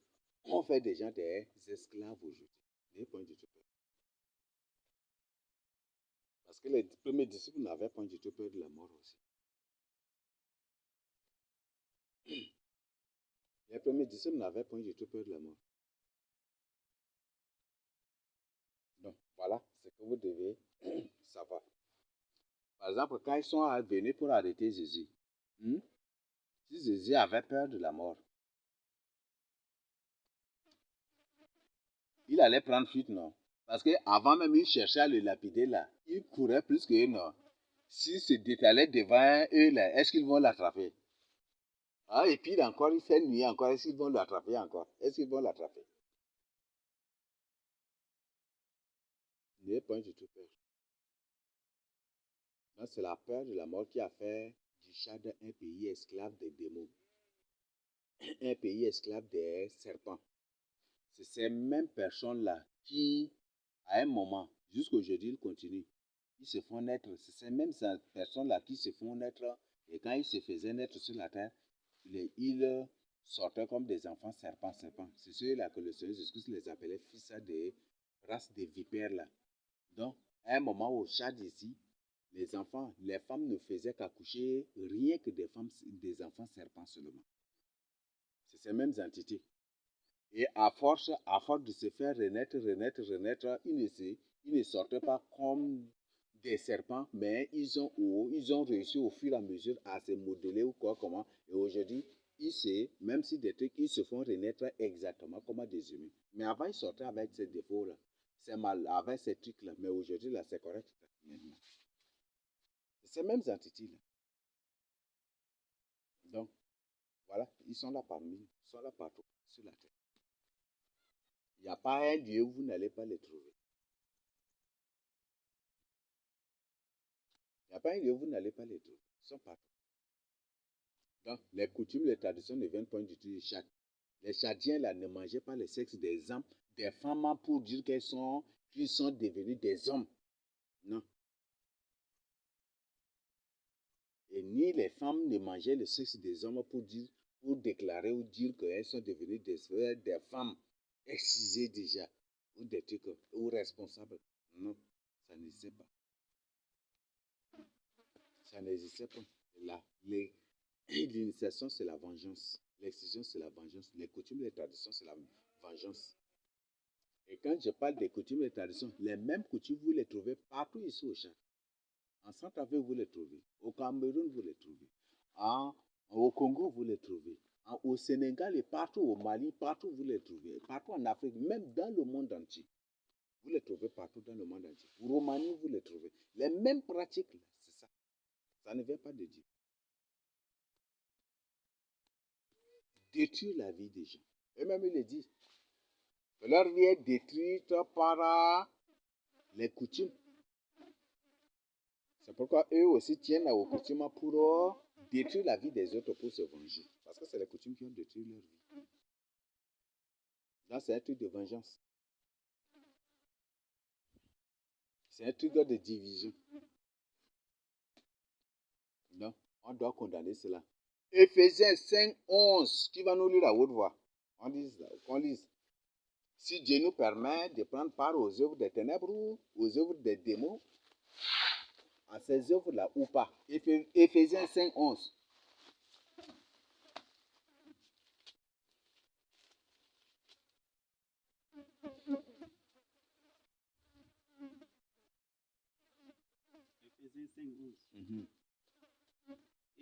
[SPEAKER 1] ont fait des gens des esclaves aujourd'hui. N'ayez point du tout peur. Parce que les premiers disciples n'avaient point du tout peur de la mort aussi. Les premiers disciples n'avaient point du tout peur de la mort. Donc voilà ce que vous devez savoir. Par exemple, quand ils sont venus pour arrêter Jésus, si Jésus avait peur de la mort, il allait prendre fuite, non? Parce qu'avant même, il cherchait à le lapider là. Il courait plus que non. S'il se détalait devant eux là, est-ce qu'ils vont l'attraper? Ah, et puis encore, il fait nuit encore. Est-ce qu'ils vont l'attraper encore? Est-ce qu'ils vont l'attraper? N'ayez pas du tout peur. Donc, c'est la peur de la mort qui a fait du Tchad un pays esclave des démons, un pays esclave des serpents. C'est ces mêmes personnes-là qui, à un moment, jusqu'aujourd'hui, ils continuent. Ils se font naître. C'est ces mêmes personnes-là qui se font naître. Et quand ils se faisaient naître sur la terre, ils sortaient comme des enfants serpents. C'est ceux-là que le Seigneur Jésus-Christ les appelait fils des races de vipères-là. Donc, à un moment au Tchad ici, les enfants, les femmes ne faisaient qu'accoucher rien que des enfants serpents seulement. C'est ces mêmes entités. Et à force de se faire renaître, ils ne sortaient pas comme des serpents, mais ils ont réussi au fur et à mesure à se modeler ou quoi, comment. Et aujourd'hui, même si des trucs, ils se font renaître exactement comme des humains. Mais avant, ils sortaient avec ces défauts-là. C'est mal, avec ces trucs-là. Mais aujourd'hui, là, c'est correct. C'est ces mêmes entités-là. Donc, voilà, ils sont là parmi nous. Ils sont là partout, sur la terre. Il n'y a pas un lieu où vous n'allez pas les trouver. Il n'y a pas un lieu où vous n'allez pas les trouver. Ils sont partout. Donc, les coutumes, les traditions ne viennent pas du tout du Tchad. Les Tchadiens, là, ne mangeaient pas le sexe des hommes, des femmes pour dire qu'ils sont devenus des hommes. Non. Et ni les femmes ne mangeaient le sexe des hommes pour déclarer ou dire qu'elles sont devenues des femmes excisées déjà, ou des trucs, ou responsables. Non, ça n'existait pas. Ça n'existait pas. Là, l'initiation, c'est la vengeance. L'excision, c'est la vengeance. Les coutumes et les traditions, c'est la vengeance. Et quand je parle des coutumes et des traditions, les mêmes coutumes, vous les trouvez partout ici au Tchad. En Centrafrique, vous les trouvez. Au Cameroun, vous les trouvez. Au Congo, vous les trouvez. Au Sénégal et partout au Mali, partout vous les trouvez. Partout en Afrique, même dans le monde entier. Vous les trouvez partout dans le monde entier. Au Roumanie, vous les trouvez. Les mêmes pratiques, c'est ça. Ça ne vient pas de Dieu. Détruire la vie des gens. Et même il le dit. Que leur vie est détruite par les coutumes. C'est pourquoi eux aussi tiennent aux coutumes pour détruire la vie des autres pour se venger. Parce que c'est les coutumes qui ont détruit leur vie. Là, c'est un truc de vengeance. C'est un truc de division. Donc, on doit condamner cela. Éphésiens 5, 11, qui va nous lire à haute voix. On lise. Si Dieu nous permet de prendre part aux œuvres des ténèbres ou aux œuvres des démons, à ces œuvres-là ou pas. Éphésiens 5, 11.
[SPEAKER 2] Éphésiens 5, 11.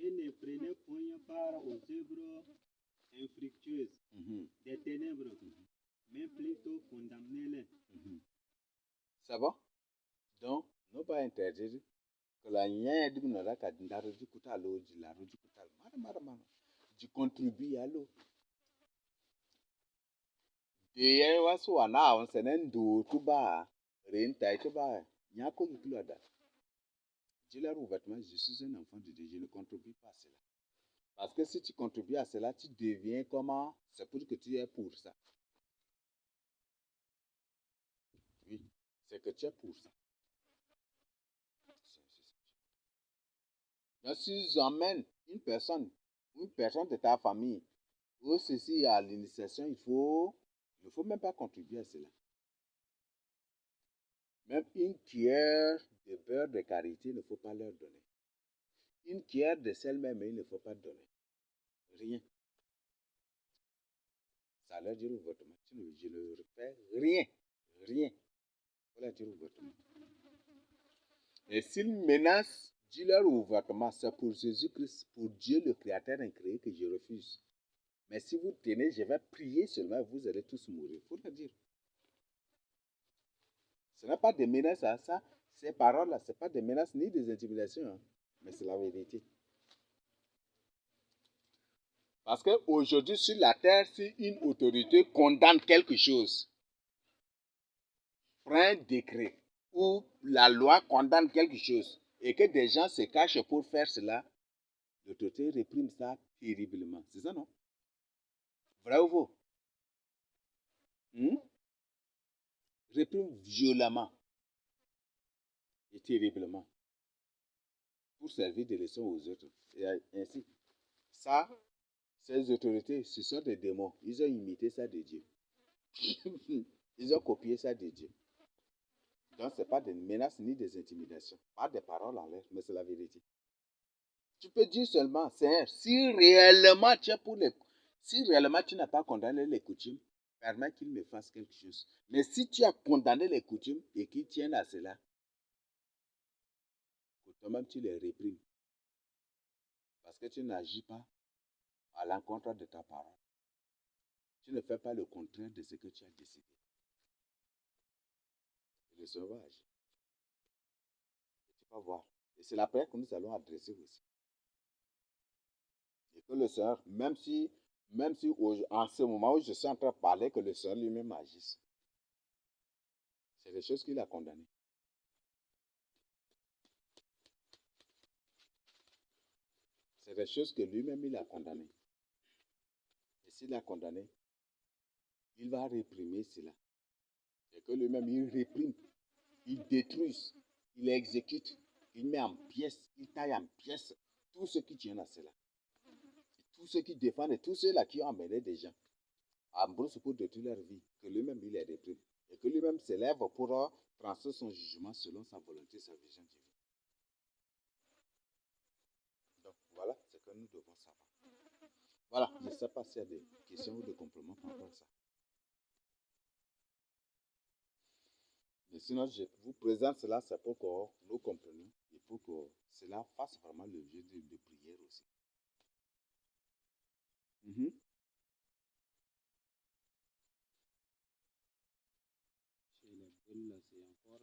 [SPEAKER 2] Et ne prenez point part aux œuvres infructueuses des ténèbres, mais plutôt condamnez-les.
[SPEAKER 1] Ça va? Donc, nous pas interdire que la nya du nara ka ndaro du kuta lo di la ro du kuta mara du contribue à l'eau. De ye wasu wana on senen do tuba renta tuba nya ko yikloda. Je leur ouvertement, je suis un enfant de Dieu, je ne contribue pas à cela. Parce que si tu contribues à cela, tu deviens comment? C'est pour que tu es pour ça. Oui, c'est que tu es pour ça. Donc, si j'emmène une personne de ta famille, ou ceci à l'initiation, il ne faut même pas contribuer à cela. Même une cuillère de beurre de karité, il ne faut pas leur donner. Une cuillère de sel même, il ne faut pas donner. Rien. Ça leur dire ouvertement. Je ne refais rien. Rien. Il faut leur dire ouvertement. Et s'ils menacent, dis-leur ouvertement, c'est pour Jésus-Christ, pour Dieu le Créateur incréé que je refuse. Mais si vous tenez, je vais prier seulement, vous allez tous mourir. Il faut le dire. Ce n'est pas des menaces à ça. Ces paroles-là, ce n'est pas des menaces ni des intimidations, hein, mais c'est la vérité. Parce qu'aujourd'hui, sur la terre, si une autorité condamne quelque chose, prend un décret, ou la loi condamne quelque chose, et que des gens se cachent pour faire cela, l'autorité réprime ça terriblement. C'est ça, non? Vrai ou faux? Réprime violemment et terriblement pour servir de leçon aux autres. Et ainsi, ça, ces autorités, ce sont des démons. Ils ont imité ça de Dieu. Ils ont copié ça de Dieu. Donc, ce n'est pas des menaces ni des intimidations. Pas des paroles en l'air, mais c'est la vérité. Tu peux dire seulement, Seigneur, si réellement tu es pour les... Si réellement tu n'as pas condamné les coutumes, permets qu'il me fasse quelque chose. Mais si tu as condamné les coutumes et qu'ils tiennent à cela, toi-même tu les réprimes. Parce que tu n'agis pas à l'encontre de ta parole. Tu ne fais pas le contraire de ce que tu as décidé. Le sauvage. Tu vas voir. Et c'est la prière que nous allons adresser aussi. Et que le Seigneur, même si en ce moment où je suis en train de parler, que le Seigneur lui-même agisse. C'est des choses qu'il a condamnées. C'est des choses que lui-même il a condamnées. Et s'il a condamné, il va réprimer cela. Et que lui-même il réprime, il détruise, il exécute, il met en pièces, il taille en pièces tout ce qui tient à cela. Tous ceux qui défendent et tous ceux-là qui ont amené des gens à brousse pour détruire leur vie, que lui-même il les réprime. Et que lui-même s'élève pour transmettre son jugement selon sa volonté, sa vision divine. Donc voilà ce que nous devons savoir. Voilà, je ne sais pas s'il y a des questions ou des compléments par rapport à ça. Mais sinon, je vous présente cela, c'est pour que nous comprenions et pour que cela fasse vraiment l'objet de prière aussi.
[SPEAKER 2] Chez les bulles, là, c'est encore.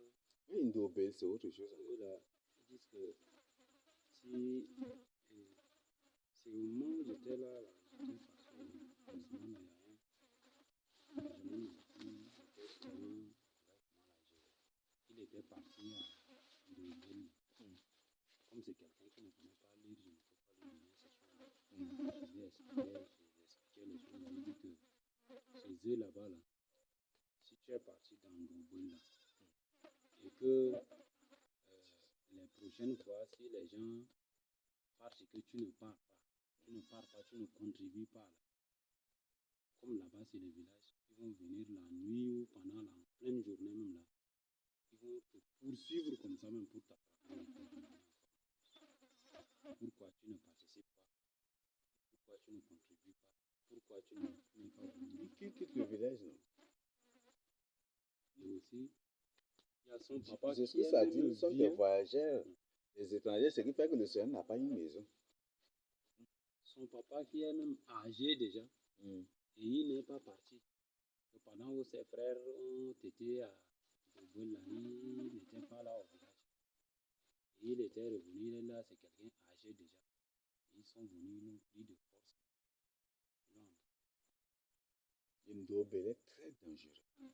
[SPEAKER 1] Oui, Ndobel, c'est autre chose.
[SPEAKER 2] Eux, là, ils disent que si. C'est au moment où j'étais là, j'étais fatigué. Heureusement, il y a un jeune homme qui était souvent. Il était parti à Ndobel. Comme c'est quelqu'un qui ne connaît pas lire, je ne peux pas lui donner ces choses-là. Je lui expliquais les choses. Je lui dis que ces œufs là-bas, là, si tu es parti dans Ndobel, là, et que les prochaines fois, si les gens partent et que tu ne pars pas, tu ne contribues pas, là, comme là-bas c'est le village, ils vont venir la nuit ou pendant la pleine journée même là, ils vont te poursuivre comme ça même pour t'attraper. Pourquoi tu ne participes pas? Pourquoi tu ne contribues pas? Pourquoi tu n'es pas venu?
[SPEAKER 1] Qui quitte le village, non?
[SPEAKER 2] Et aussi, il y a son papa qui
[SPEAKER 1] c'est ce que ça dit, nous sommes des voyageurs, des étrangers, ce qui fait que le Seigneur n'a pas une maison.
[SPEAKER 2] Son papa qui est même âgé déjà, et il n'est pas parti. Et pendant où ses frères ont été à Dobel, là, il n'était pas là au village. Et il était revenu, il est là, c'est quelqu'un âgé déjà. Ils sont venus, ils l'ont pris de force.
[SPEAKER 1] Ndobel est très dangereux.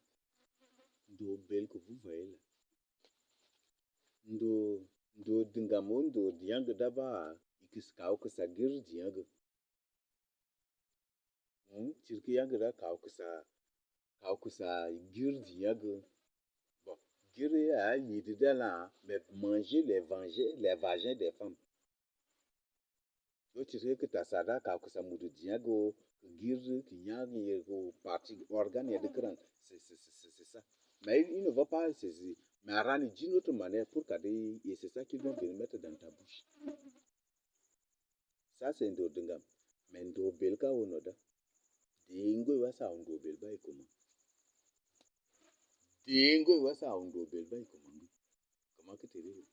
[SPEAKER 1] Ndobel que vous voyez là. Ndo dingamo, ndo diang daba, ikiskao que ça guerre diang. Tirki yang da kao que ça guerre diang. Bon, guerre a l'idée de là, mais manger les vagins des femmes. Donc tu sais que ta sada kao que ça moude diang, guerre qui yang parti organe de grand. C'est ça. Mais il ne va pas saisir. Mais Arani d'une autre manière pour garder, et c'est ça qu'ils vont venir mettre dans ta bouche. Ça, c'est un dodingam. Mais un dobelka au noda. Dingo va ça un dobelba et comment? Dingo va ça un dobelba et comment? Comment que tu dis?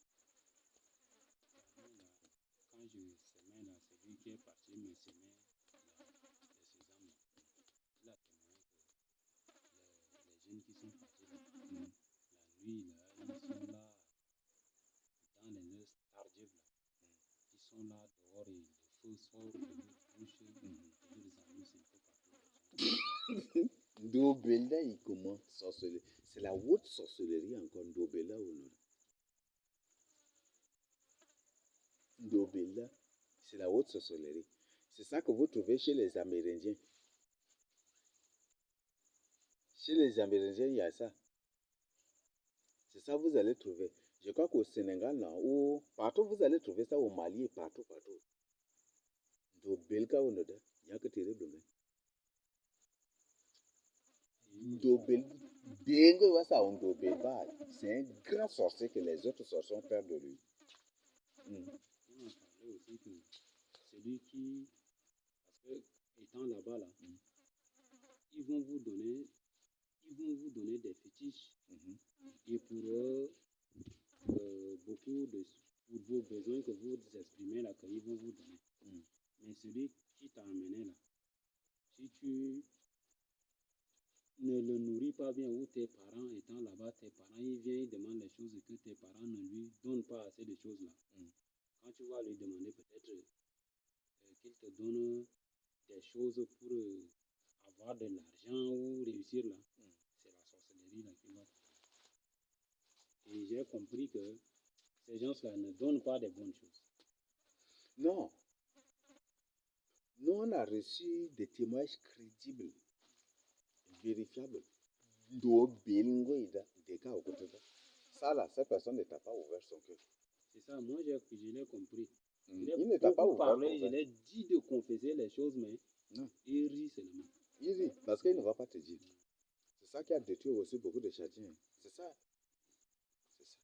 [SPEAKER 2] Quand je semais là, c'est lui qui est parti me semer les sésames. Il a témoigné que les jeunes qui sont partis là, la nuit là, ils sont là, dans les heures tardives là, ils sont là dehors et le feu sort de leur bouche, de leurs anus un peu partout.
[SPEAKER 1] Dobelda et comment? Sorcellerie. C'est la haute sorcellerie encore. Dobelda ou non? Ndobé là, c'est la haute sorcellerie. C'est ça que vous trouvez chez les Amérindiens. Chez les Amérindiens, il y a ça. C'est ça que vous allez trouver. Je crois qu'au Sénégal, là, ou partout, vous allez trouver ça au Mali, partout, partout. Ndobé, il y a que terrible. Ndobé, Dengue, ça, Ndobé, c'est un grand sorcier que les autres sorciers ont peur de lui.
[SPEAKER 2] On a parlé aussi que celui qui, parce que étant là-bas, là, ils vont vous donner, des fétiches. Et pour beaucoup de, pour vos besoins que vous exprimez là, qu'ils vont vous donner. Mais celui qui t'a amené là, si tu ne le nourris pas bien ou tes parents étant là-bas, tes parents, ils viennent, ils demandent les choses et que tes parents ne lui donnent pas assez de choses là. Quand tu vas lui demander peut-être qu'il te donne des choses pour avoir de l'argent ou réussir là, c'est la sorcellerie là qui va. Et j'ai compris que ces gens-là ne donnent pas de bonnes choses.
[SPEAKER 1] Non. Nous, on a reçu des témoignages crédibles, vérifiables. Ça là, cette personne ne t'a pas ouvert son cœur.
[SPEAKER 2] C'est ça, moi je l'ai compris.
[SPEAKER 1] Il ne t'a pas ouvert
[SPEAKER 2] parlé, je l'ai dit de confesser les choses, mais
[SPEAKER 1] non.
[SPEAKER 2] Il rit seulement.
[SPEAKER 1] Il rit, parce qu'il ne va pas te dire. C'est ça qui a détruit aussi beaucoup de Tchadiens. C'est ça. C'est ça.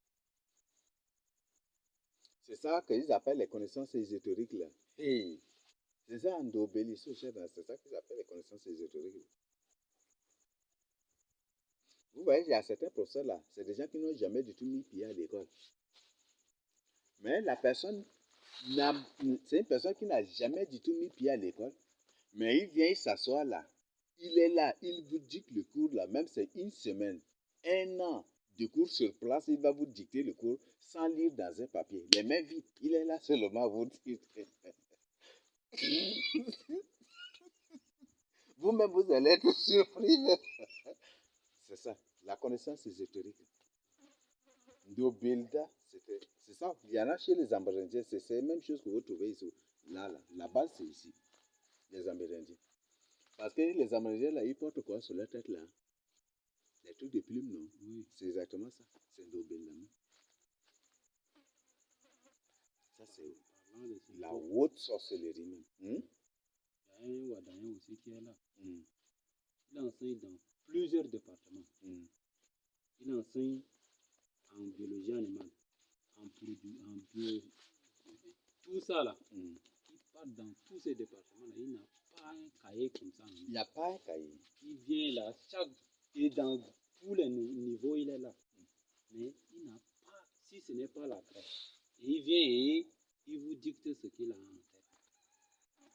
[SPEAKER 1] C'est ça qu'ils appellent les connaissances ésotériques là. Hey. C'est ça, Ndobéli, c'est ça qu'ils appellent les connaissances ésotériques. Vous voyez, il y a certains professeurs là, c'est des gens qui n'ont jamais du tout mis pied à l'école. Mais la personne, c'est une personne qui n'a jamais du tout mis pied à l'école. Mais il vient, il s'assoit là. Il est là, il vous dicte le cours là, même c'est une semaine, un an de cours sur place, il va vous dicter le cours sans lire dans un papier. Les mains vides, il est là seulement à vous dire. Vous-même, vous allez être surpris. C'est ça, la connaissance ésotérique. Ndobelda, c'est ça. Il y en a chez les Amérindiens, c'est la même chose que vous trouvez ici. Là, la base, c'est ici, les Amérindiens. Parce que les Amérindiens, là, ils portent quoi sur leur tête, là? Les trucs de plumes, non? Oui. C'est exactement ça. C'est Ndobelda. Ça, c'est la haute sorcellerie, même.
[SPEAKER 2] Il y a un Ouadayen aussi qui est là. Il enseigne dans plusieurs départements. Il enseigne en biologie animale, en produit, en bio, tout ça là. Il part dans tous ces départements là. Il n'a pas un cahier comme ça.
[SPEAKER 1] Il n'y a pas un cahier.
[SPEAKER 2] Il vient là, et dans tous les niveaux, il est là. Mais il n'a pas, si ce n'est pas la crèche. Et il vient et il vous dicte ce qu'il a en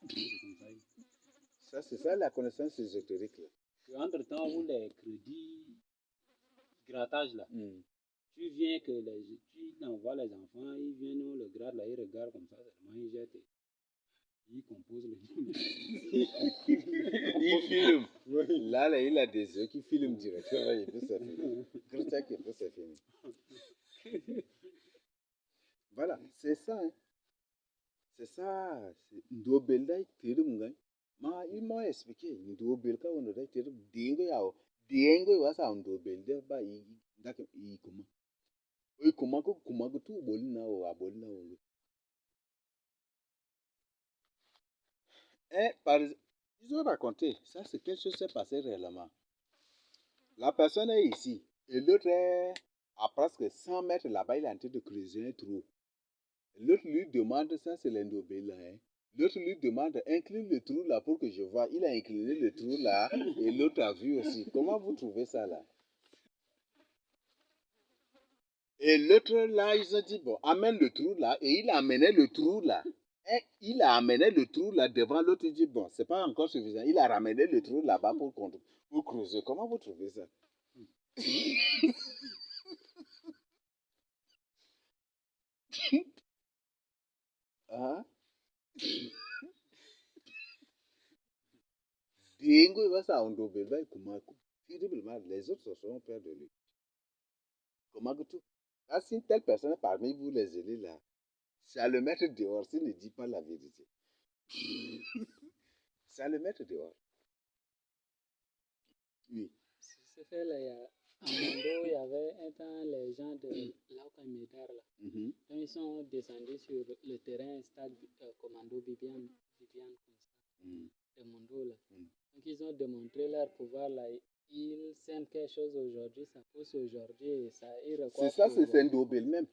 [SPEAKER 2] tête. C'est comme
[SPEAKER 1] ça. C'est ça la connaissance ésotérique là.
[SPEAKER 2] Entre-temps, où les crédits grattage là, tu viens que tu envoies les enfants, ils viennent, on le gratte là, ils regardent comme ça, seulement ils jettent. Ils composent le nom.
[SPEAKER 1] Il filme. Oui. Là, il a des yeux qui filment directement, et puis ça finit. Critique, et puis ça finit. Voilà, c'est ça. Hein. C'est ça. Ndobelda, ils m'ont expliqué. Ndobelda, on a dit, dingo yao. Dingo, wa sa ndobelda, ba, il comment. Oui, comment que tout bolina ou abolina ou. Ils ont raconté, ça c'est quelque chose qui s'est passé réellement. La personne est ici, et l'autre est à presque 100 mètres là-bas, il est en train de creuser un trou. L'autre lui demande, ça c'est l'endobé là, hein. L'autre lui demande, incline le trou là pour que je vois. Il a incliné le trou là, et l'autre a vu aussi. Comment vous trouvez ça là? Et l'autre là, ils ont dit, bon, amène le trou là, et il a amené le trou là. Et il a amené le trou là devant l'autre, il dit, bon, c'est pas encore suffisant. Il a ramené le trou là-bas pour creuser. Comment vous trouvez ça? Hein? Dingo, il va ça, on doit terriblement, les autres seront peur de lui. Comment que tout? Ah, si une telle personne est parmi vous, les élus là, C'est à le mettre dehors s'il ne dit pas la vérité. C'est à le mettre dehors. Oui.
[SPEAKER 2] Sur ce fait, là, à Mondo, il y avait un temps les gens de Lauka Médard, là.
[SPEAKER 1] Mhm.
[SPEAKER 2] Quand ils sont descendus sur le terrain stade commando Viviane Constant
[SPEAKER 1] Mm.
[SPEAKER 2] de Mondo, là.
[SPEAKER 1] Mm.
[SPEAKER 2] Donc, ils ont démontré leur pouvoir, là. Ils sèment quelque chose aujourd'hui, ça pousse aujourd'hui, et ça, ils
[SPEAKER 1] C'est
[SPEAKER 2] recoifent
[SPEAKER 1] ça, c'est
[SPEAKER 2] aujourd'hui.
[SPEAKER 1] Ndobel même.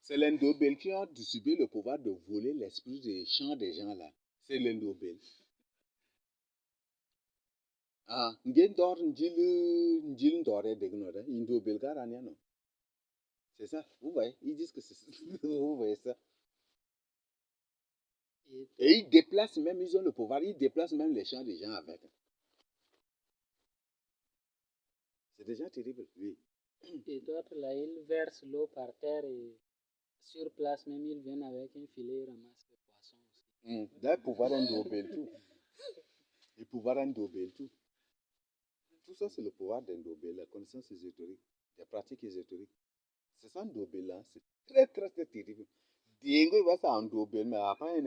[SPEAKER 1] C'est l'Ndobel qui a distribué le pouvoir de voler l'esprit des chants des gens là. C'est l'Ndobel. Ah, ngen dor njil ndore degnore, Ndobel garania non. C'est ça, vous voyez, ils disent que c'est ça. Vous voyez ça. Et ils déplacent même, ils ont le pouvoir, ils déplacent même les chants des gens avec. C'est déjà terrible, oui.
[SPEAKER 2] Et d'autres, là, ils versent l'eau par terre et sur place, même, ils viennent avec un filet, ils ramassent le poisson aussi.
[SPEAKER 1] Là, pouvoir Ndobel tout. Le pouvoir Ndobel tout. Tout ça, c'est le pouvoir d'Ndobel, la connaissance ésotérique, des pratiques ésotériques. C'est ça Ndobel là, c'est très, très, très terrible. Diengo il va ça Ndobel, mais après,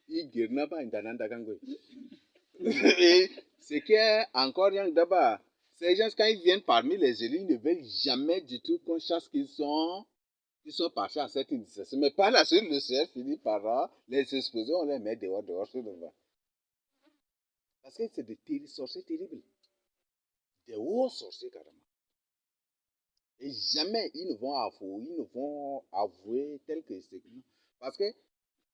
[SPEAKER 1] il guérina pas Ndananda Kangoy. Et ce qui est encore rien d'abord, ces gens, quand ils viennent parmi les élus, ils ne veulent jamais du tout qu'on sache qu'ils sont partis à cette initiation. Mais par la suite, le ciel finit par les exposer, on les met dehors sur le vent. Parce que c'est des sorciers terribles. Des hauts sorciers carrément. Et jamais ils ne vont avouer tel que c'est. Parce que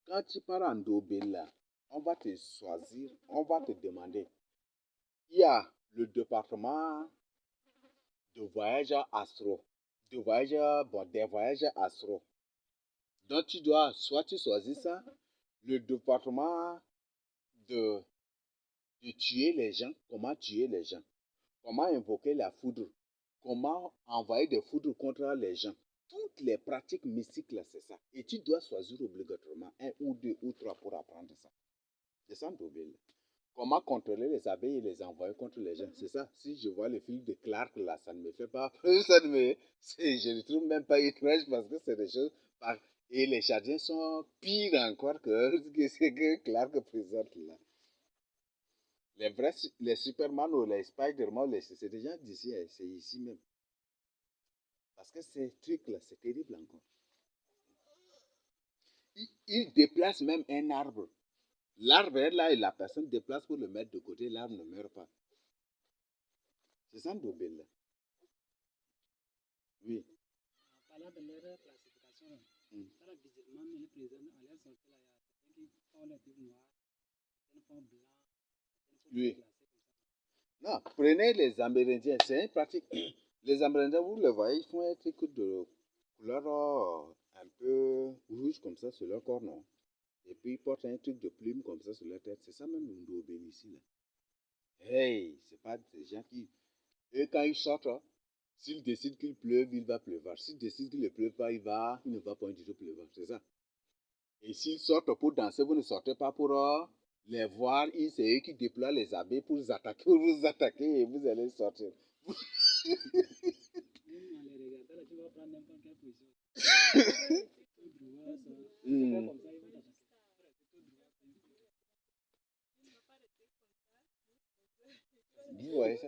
[SPEAKER 1] quand tu pars en Dobela, on va te choisir, on va te demander. Il y a le département de voyageurs astro, des voyageurs astro. Donc tu dois, soit tu choisis ça, le département de, de tuer les gens, comment tuer les gens, comment invoquer la foudre, comment envoyer des foudres contre les gens. Toutes les pratiques mystiques, là, c'est ça. Et tu dois choisir obligatoirement un ou deux ou trois pour apprendre ça. C'est ça, Ndobel. Comment contrôler les abeilles et les envoyer contre les gens. C'est ça. Si je vois le film de Clark, là, ça ne me fait pas peur. Je ne trouve même pas étrange parce que c'est des choses. Et les Chadiens sont pires encore que ce que Clark présente là. Les vrais, les Superman ou les Spider-Man, c'est des gens d'ici, c'est ici même. Parce que ces trucs-là, c'est terrible encore. Ils déplacent même un arbre. L'arbre est là et la personne déplace pour le mettre de côté, l'arbre ne meurt pas. C'est ça Ndobel là. Oui.
[SPEAKER 2] En parlant de leur classification, ça là, visiblement, mais le président, à l'air sorti là, il y a certains qui font les trucs noirs, certains font blanc, certains font
[SPEAKER 1] Oui.
[SPEAKER 2] classés comme ça.
[SPEAKER 1] Non, prenez les Amérindiens, c'est une pratique. Les Amérindiens, vous le voyez, ils font un truc de couleur un peu rouge comme ça sur leur corps, non? Et puis ils portent un truc de plume comme ça sur leur tête. C'est ça même le Ndobel ici, là. Hey, c'est pas des gens qui. Et quand ils sortent, s'ils décident qu'il pleuve, il va pleuvoir. S'ils décident qu'il ne pleuve pas, il ne va pas du tout pleuvoir. C'est ça. Et s'ils sortent pour danser, vous ne sortez pas pour les voir. C'est eux qui déploient les abeilles pour vous attaquer et vous allez sortir.
[SPEAKER 2] Même en les regardant, là, tu vas prendre n'importe quelle position. Tout droit, ça. Tu fais comme ça, il va t'attaquer.
[SPEAKER 1] Vous voyez ça?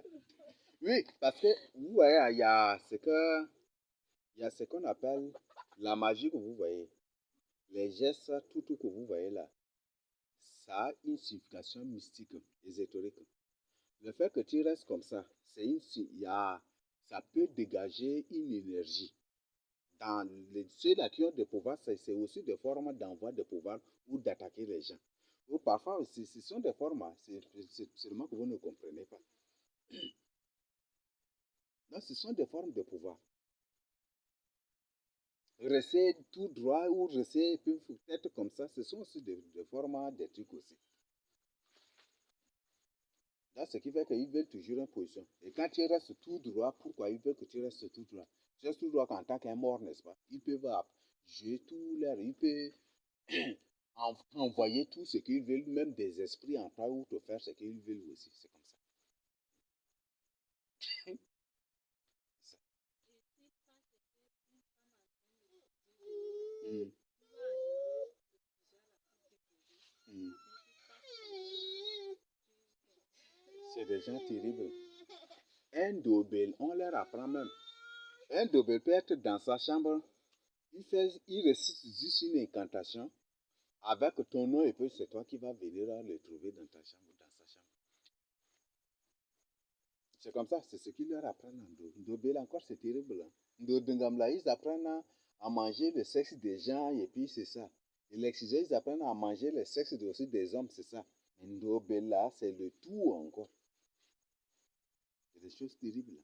[SPEAKER 1] Oui, parce que vous voyez, il y a ce qu'on appelle la magie que vous voyez. Les gestes, tout que vous voyez là, ça a une signification mystique, ésotérique. Le fait que tu restes comme ça, ça peut dégager une énergie. Dans ceux-là qui ont des pouvoirs, c'est aussi des formes d'envoi de pouvoir ou d'attaquer les gens. Ou parfois, ce sont des formes, c'est seulement que vous ne comprenez pas. Non, ce sont des formes de pouvoir. Rester tout droit ou rester peut-être comme ça, ce sont aussi des formes, des trucs aussi. Là, ce qui fait qu'ils veulent toujours une position. Et quand tu restes tout droit, pourquoi ils veulent que tu restes tout droit? Tu restes tout droit en tant qu'un mort, n'est-ce pas? Ils peuvent jouer tout l'air, ils peuvent envoyer tout ce qu'ils veulent, même des esprits en toi ou te faire ce qu'ils veulent aussi. C'est comme ça. Mm. C'est des gens terribles. Un dobel, on leur apprend même. Un dobel peut être dans sa chambre. Il récite juste une incantation. Avec ton nom et puis c'est toi qui vas venir le trouver dans ta chambre, dans sa chambre. C'est comme ça, c'est ce qu'ils leur apprennent en Dobel encore, c'est terrible. Ndodingamla, ils apprennent à manger le sexe des gens et puis c'est ça. Et l'excisé, ils apprennent à manger le sexe aussi des hommes, c'est ça. Mais Ndobel là, c'est le tout encore. C'est des choses terribles.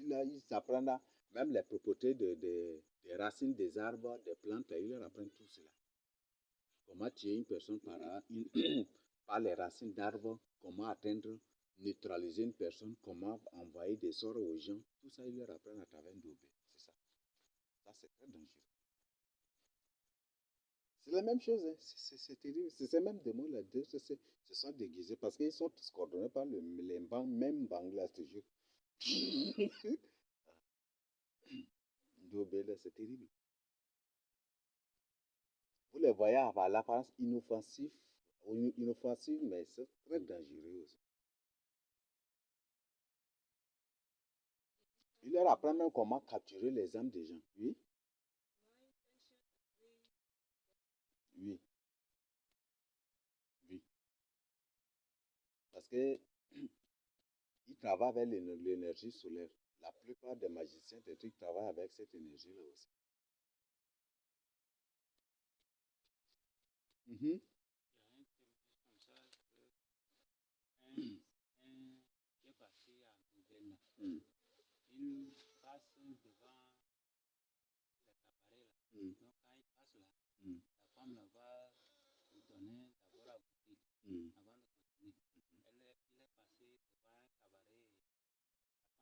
[SPEAKER 1] Là, ils apprennent même les propriétés des racines des arbres, des plantes, ils leur apprennent tout cela. Comment tuer une personne par les racines d'arbres, comment atteindre, neutraliser une personne, comment envoyer des sorts aux gens. Tout ça, ils leur apprennent à travers Ndobé. C'est ça. Ça, c'est très dangereux. C'est la même chose. Hein. C'est terrible. C'est même des mots là. Se sont déguisés parce qu'ils sont tous coordonnés par les mêmes banglas toujours. Ndobé, c'est terrible. Vous les voyez avoir l'apparence inoffensive, mais c'est très dangereux aussi. Il leur apprend même comment capturer les âmes des gens. Oui? Oui. Oui. Parce que ils travaillent avec l'énergie solaire. La plupart des magiciens, des trucs, travaillent avec cette énergie-là aussi.
[SPEAKER 2] Il y a un truc comme ça que qui est passé à Nouvelle. Il passe devant les cabarets là. Donc quand il passe là, la femme là va lui donner d'abord à goûter avant de continuer. Il est passé devant un cabaret, la femme là ne lui a pas donné.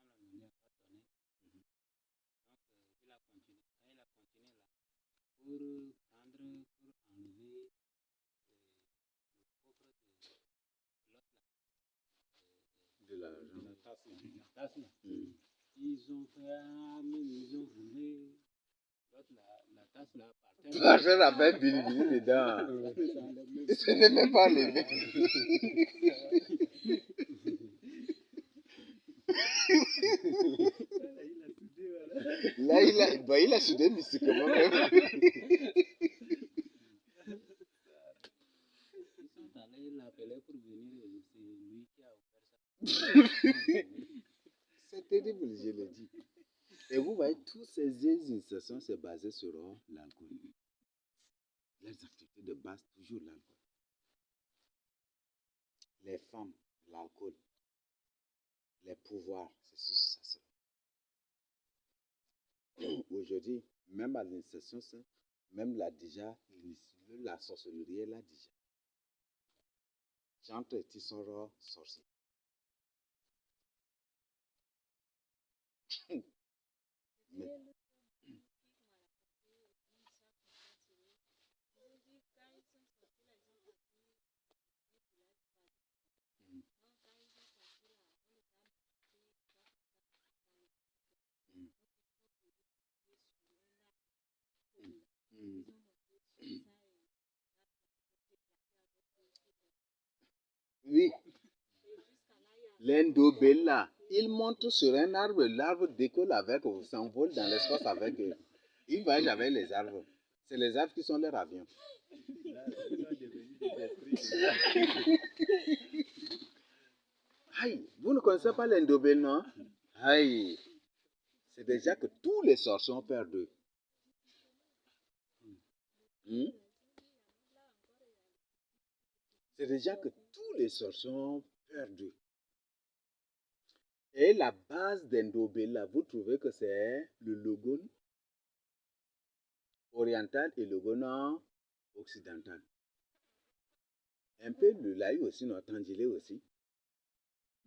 [SPEAKER 2] Donc il a continué. Quand il a continué là, pour enlever
[SPEAKER 1] De
[SPEAKER 2] la
[SPEAKER 1] l'argent.
[SPEAKER 2] tasse là. Ils ont fait même ils ont volé. L'autre la tasse là par terre.
[SPEAKER 1] L'argent avait bilibili dedans. Ce n'est même pas levé. Là, il a soudé mystiquement même.
[SPEAKER 2] Ils sont allés l'appeler pour venir et c'est lui qui a offert ça.
[SPEAKER 1] C'est terrible, je le dis. Et vous voyez, toutes ces initiations, c'est basé sur l'alcool. Les activités de base, toujours l'alcool. Les femmes, l'alcool. Les pouvoirs, c'est ça. Aujourd'hui, même à l'initiation, même là déjà, la sorcellerie est là déjà. J'entre et tu sors sorcier. Mais, oui, l'Indobella, il monte sur un arbre, l'arbre décolle avec, s'envole dans l'espace avec eux. Il voyage avec les arbres. C'est les arbres qui sont leurs avions. Aïe, vous ne connaissez pas l'Indobella, non? Aïe, c'est déjà que tous les sorciers ont peur d'eux. C'est déjà que tous les sorciers ont peur d'eux. Et la base d'Indobella, vous trouvez que c'est le Logon oriental et le Logon occidental. Un peu le Laï aussi, notre Tangilé aussi.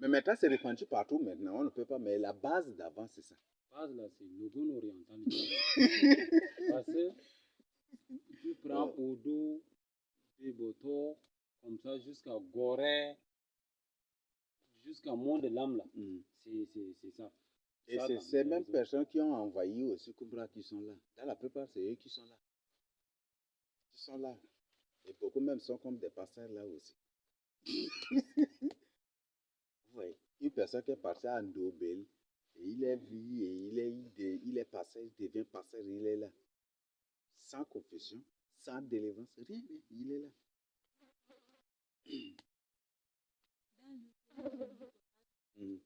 [SPEAKER 1] Mais maintenant, c'est répandu partout maintenant, on ne peut pas, mais la base d'avant, c'est ça.
[SPEAKER 2] La base là, c'est le Logon oriental. Parce que tu prends Odo, Beboto, comme ça jusqu'à Gorée, jusqu'à Mont de l'Âme là. C'est ça.
[SPEAKER 1] Et c'est ces mêmes personnes qui ont envahi aussi Kumbra qui sont là. Dans la plupart, c'est eux qui sont là. Ils sont là. Et beaucoup même sont comme des passeurs là aussi. Ouais. Une personne qui est partie à Ndobel, et il est vu, et il est passé, il devient pasteur, il est là. Sans confession, sans délivrance, rien, rien, il est là. Mm,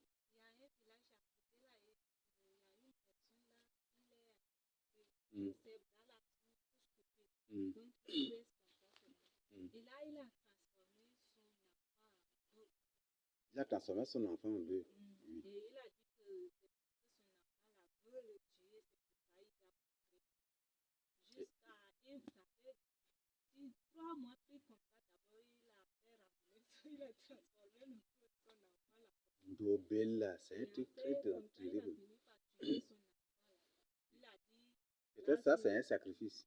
[SPEAKER 1] mm, mm, mm. Il a transformé son enfant en deux. Oui. Et Ndobel, là, c'est un truc très terrible. Peut-être ça, c'est un sacrifice.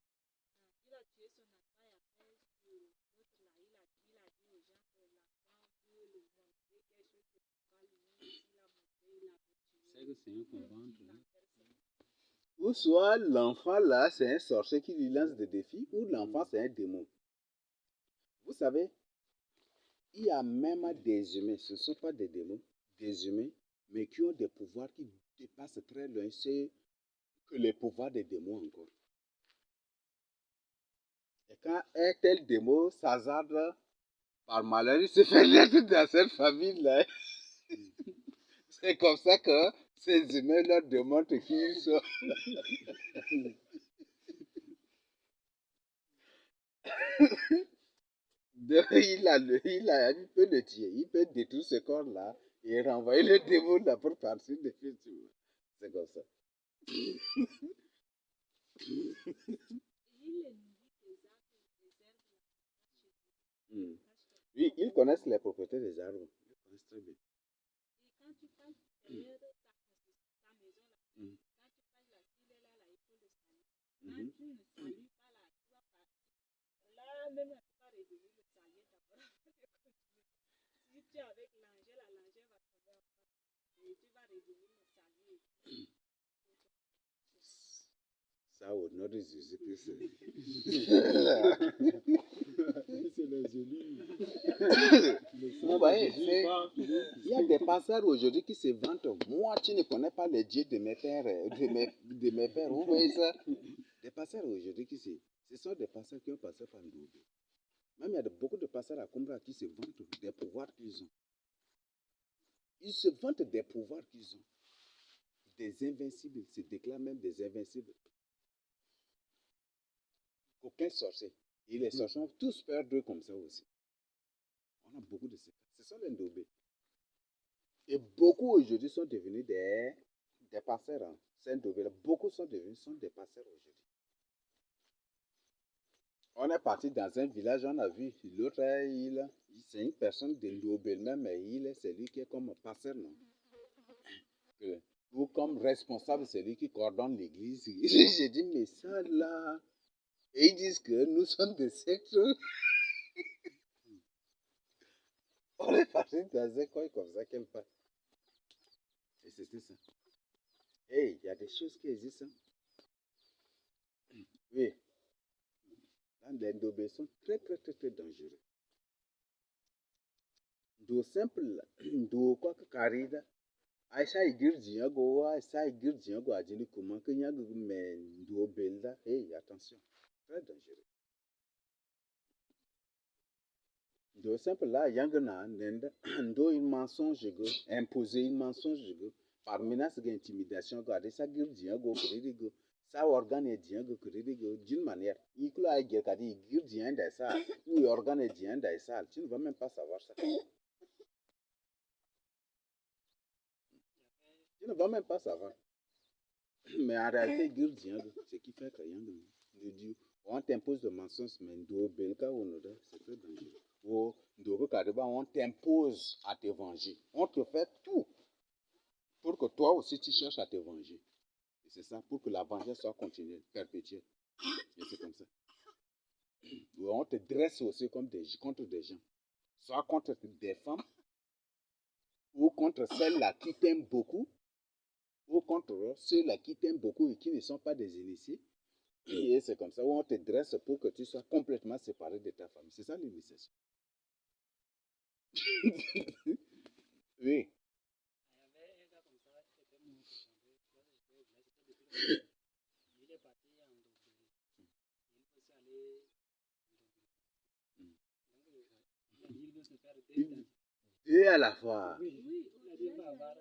[SPEAKER 2] C'est que c'est un convaincre.
[SPEAKER 1] Ou soit l'enfant là, c'est un sorcier qui lui lance des défis, ou l'enfant c'est un démon. Vous savez, il y a même des humains, ce ne sont pas des démons, des humains, mais qui ont des pouvoirs qui dépassent très loin, c'est que les pouvoirs des démons encore. Et quand un tel démon s'hasarde par malheur, il se fait naître dans cette famille-là. C'est comme ça que ces humains leur démontrent qui ils sont. Il peut le tuer, il peut détruire ce corps-là et renvoyer le démon là pour partir définitivement. C'est comme ça. Mm. Oui, ils connaissent les propriétés des arbres. Ils connaissent très bien. Mm. Mhm. Ça, au nom de Jésus-Christ.
[SPEAKER 2] C'est les élus.
[SPEAKER 1] Vous voyez, il y a des pasteurs aujourd'hui qui se vantent. Moi, tu ne connais pas les dieux de mes pères, de mes pères. Vous voyez ça? Des pasteurs aujourd'hui qui ce sont des pasteurs qui ont passé par Ndobé. Même il y a beaucoup de pasteurs à Kumbra qui se vantent des pouvoirs qu'ils ont. Ils se vantent des pouvoirs qu'ils ont. Des invincibles. Ils se déclarent même des invincibles. Aucun sorcier. Et les sorciers ont tous peur d'eux comme ça aussi. On a beaucoup de ces cas. Ce sont les Ndobé. Et beaucoup aujourd'hui sont devenus des pasteurs. Hein. Beaucoup sont devenus des pasteurs aujourd'hui. On est parti dans un village, on a vu l'autre, c'est une personne de Ndobel même, mais c'est lui qui est comme pasteur, non? Ou comme responsable, c'est lui qui coordonne l'église. J'ai dit, mais ça là. Et ils disent que nous sommes des sectes. On est parti dans un coin comme ça, quelque part. Et c'était ça. Hey, il y a des choses qui existent. Oui, les Ndobé sont très, très, très, très dangereux. Do simple, do quoi que carida. Aisha igir diago, Aisha igir diago, adini comment que nyago mais do belda. Hey, attention, très dangereux. Do simple là, yangana, nenda, do une mensonge, imposer une mensonge, par menace d'intimidation, garder ça gir diago, kuridigo. Ça organe diago, kuridigo, d'une manière. Il clôt à dire qu'il gir diago, ça, ou organe diago, ça, tu ne vas même pas savoir ça. Tu ne vas même pas savoir. Mais en réalité, Gil Diang, ce qui fait que le dit, on t'impose de mensonges, mais do belka ou noda, c'est très dangereux. Ou do kadeba, on t'impose à te venger. On te fait tout pour que toi aussi tu cherches à te venger. Et c'est ça, pour que la vengeance soit continuelle, perpétuelle. Et c'est comme ça. Ou on te dresse aussi comme contre des gens. Soit contre des femmes, ou contre celles-là qui t'aiment beaucoup, ou contre ceux-là qui t'aiment beaucoup et qui ne sont pas des initiés. Et c'est comme ça où on te dresse pour que tu sois complètement séparé de ta famille. C'est ça l'initiation. Oui.
[SPEAKER 2] Il y avait un gars comme ça, qui était mort pour changer. Il est parti en Dobé. Il peut aussi aller en Dobé. Donc, il veut se faire deux identités.
[SPEAKER 1] Et à la fois.
[SPEAKER 2] Oui, il a dit qu'il va avoir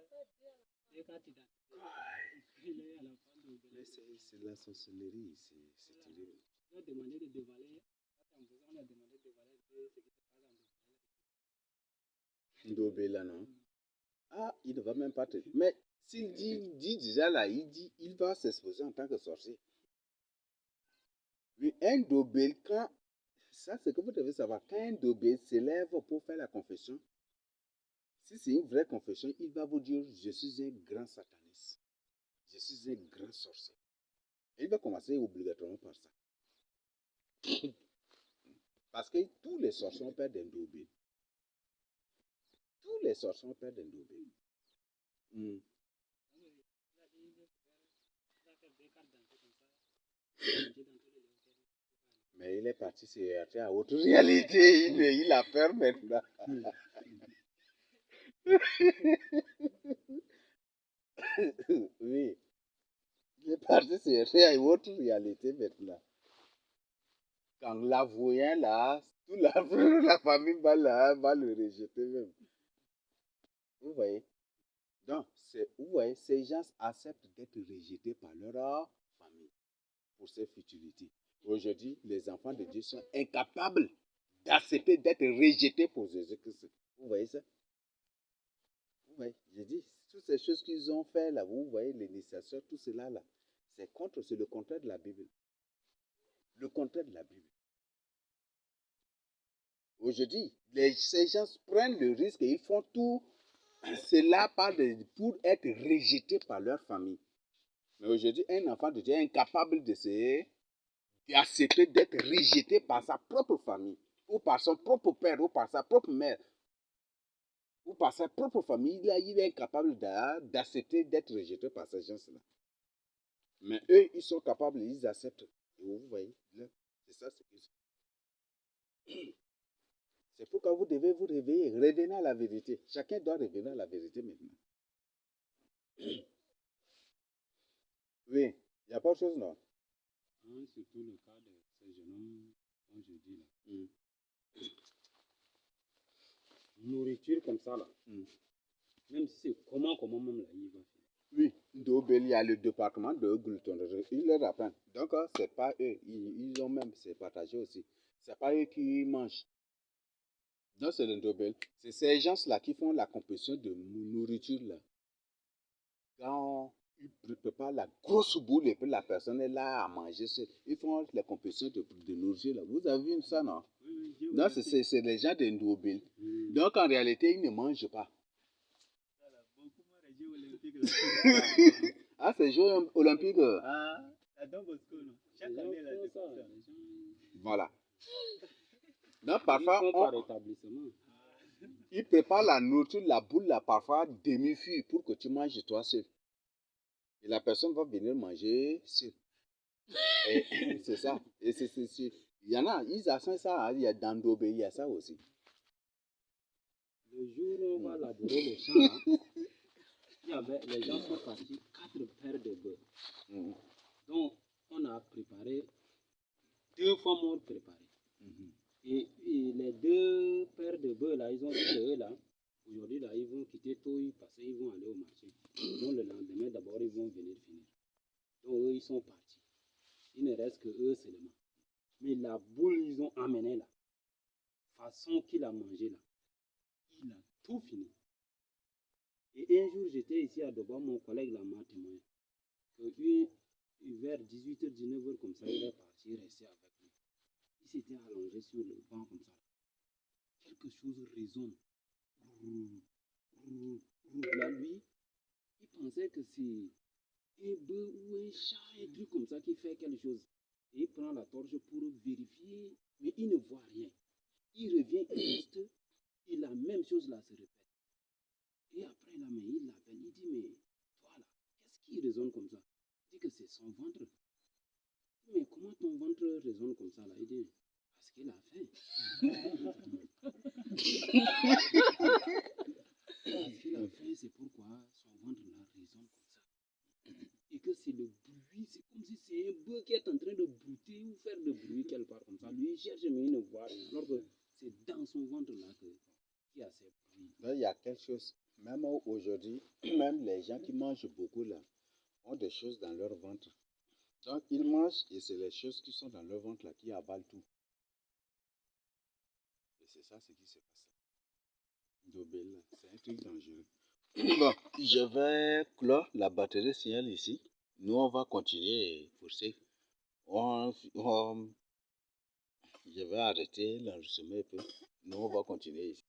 [SPEAKER 2] deux cartes d'identité. Il est à la fin de
[SPEAKER 1] Mais c'est la sorcellerie, c'est terrible.
[SPEAKER 2] On a demandé de dévaler. On a demandé de dévaler ce qui se passe en Dobé.
[SPEAKER 1] Ndobé là, non? Ah, il ne va même pas te... Mais s'il dit déjà là, il va s'exposer en tant que sorcier. Oui, un Ndobé, quand... Ça, c'est que vous devez savoir. Quand un Ndobé s'élève pour faire la confession, si c'est une vraie confession, il va vous dire, je suis un grand sataniste. Je suis un grand sorcier. Et il va commencer obligatoirement par ça. Parce que tous les sorciers ont peur d'un Ndobé. Tous les sorciers ont peur d'un Ndobé. Mm.
[SPEAKER 2] Il a dit qu'il va faire deux cartes d'identité comme ça.
[SPEAKER 1] Mais il est parti se heurter à autre réalité. Il a peur maintenant. Oui. Il est parti se heurter à une autre réalité maintenant. Quand la voyant là, toute la famille va le rejeter même. Vous voyez? Donc, vous voyez, ces gens acceptent d'être rejetés par leur famille pour ces futilités. Aujourd'hui, les enfants de Dieu sont incapables d'accepter d'être rejetés pour Jésus-Christ. Vous voyez ça? Vous voyez, j'ai dit, toutes ces choses qu'ils ont fait là, vous voyez, l'initiation, tout cela là, c'est le contraire de la Bible. Le contraire de la Bible. Aujourd'hui, ces gens prennent le risque et ils font tout cela pour être rejetés par leur famille. Mais aujourd'hui, un enfant de Dieu est incapable d'accepter d'être rejeté par sa propre famille, ou par son propre père, ou par sa propre mère, ou par sa propre famille. Il est incapable d'accepter d'être rejeté par ces gens-là. Mais eux, ils sont capables, ils acceptent. Et vous voyez, c'est ça ce qu'ils sont. C'est pourquoi vous devez vous réveiller, revenez à la vérité. Chacun doit revenir à la vérité maintenant. Oui, il n'y a pas de chose, non?
[SPEAKER 2] Surtout le cas de ces jeunes hommes, comme je dis là. Nourriture comme ça là. Même si c'est comment même là, il va faire.
[SPEAKER 1] Oui, il y a le département de gloutonnerie. Ils leur apprennent. Donc, c'est pas eux. Ils ont même, c'est partagé aussi. C'est pas eux qui mangent. Donc, c'est le Ndobel. C'est ces gens-là qui font la compétition de nourriture là. Quand ils préparent la grosse boule et puis la personne est là à manger, ils font la compétition de nourriture là. Vous avez vu ça, non?
[SPEAKER 2] Oui,
[SPEAKER 1] Non, c'est les gens de Ndobel. Donc, en réalité, ils ne mangent pas.
[SPEAKER 2] Beaucoup moins les Jeux olympiques.
[SPEAKER 1] Ah, c'est Jeux olympiques.
[SPEAKER 2] Ah, la Don Bosco, non? Chaque année, là, c'est comme ça.
[SPEAKER 1] Voilà. Donc, parfois,
[SPEAKER 2] par établissement.
[SPEAKER 1] ils préparent la nourriture, la boule, là, parfois demi-cuit pour que tu manges toi seul. Et la personne va venir manger seul. C'est ça. Et il y en a, ils assemblent ça, il y a dans Ndobé, il y a ça aussi.
[SPEAKER 2] Le jour où on va labourer le champ, les gens sont partis 4 paires de bœufs. Donc, on a préparé 2 fois moins préparé. Et les 2 paires de bœufs là, ils ont dit que eux là, aujourd'hui là, ils vont quitter tôt parce qu'ils vont aller au marché. Donc le lendemain d'abord, ils vont venir finir. Donc eux, ils sont partis. Il ne reste que eux seulement. Mais la boule ils ont amené là, façon qu'il a mangé là, il a tout fini. Et un jour, j'étais ici à Doba, mon collègue là m'a témoigné que vers 18h, 19h comme ça, il est parti rester avec lui. Il s'était allongé sur le banc comme ça. Quelque chose résonne. Là, lui, il pensait que c'est un bœuf ou un chat, un truc comme ça qui fait quelque chose. Et il prend la torche pour vérifier, mais il ne voit rien. Il revient, il reste, et la même chose là se répète. Et après, là, mais il l'appelle, il dit, mais toi là, qu'est-ce qui résonne comme ça? Il dit que c'est son ventre. Mais comment ton ventre résonne comme ça là? Il dit, parce qu'il a faim. Parce qu'il a faim, c'est pourquoi son ventre là résonne comme ça. Et que c'est le bruit, c'est comme si c'est un bœuf qui est en train de brouter ou faire de bruit quelque part comme ça. Lui, il cherche, mais il ne voit rien. Alors que c'est dans son ventre là qu'il y a ces bruits.
[SPEAKER 1] Donc, il y a quelque chose, même aujourd'hui, même les gens qui mangent beaucoup là, ont des choses dans leur ventre. Donc, ils mangent et c'est les choses qui sont dans leur ventre là qui avalent tout. Et c'est ça ce qui se passe. Dobel, c'est un truc dangereux. Bon, je vais clore la batterie signal ici. Nous, on va continuer pour ce. Je vais arrêter l'enregistrement un peu. Nous, on va continuer ici.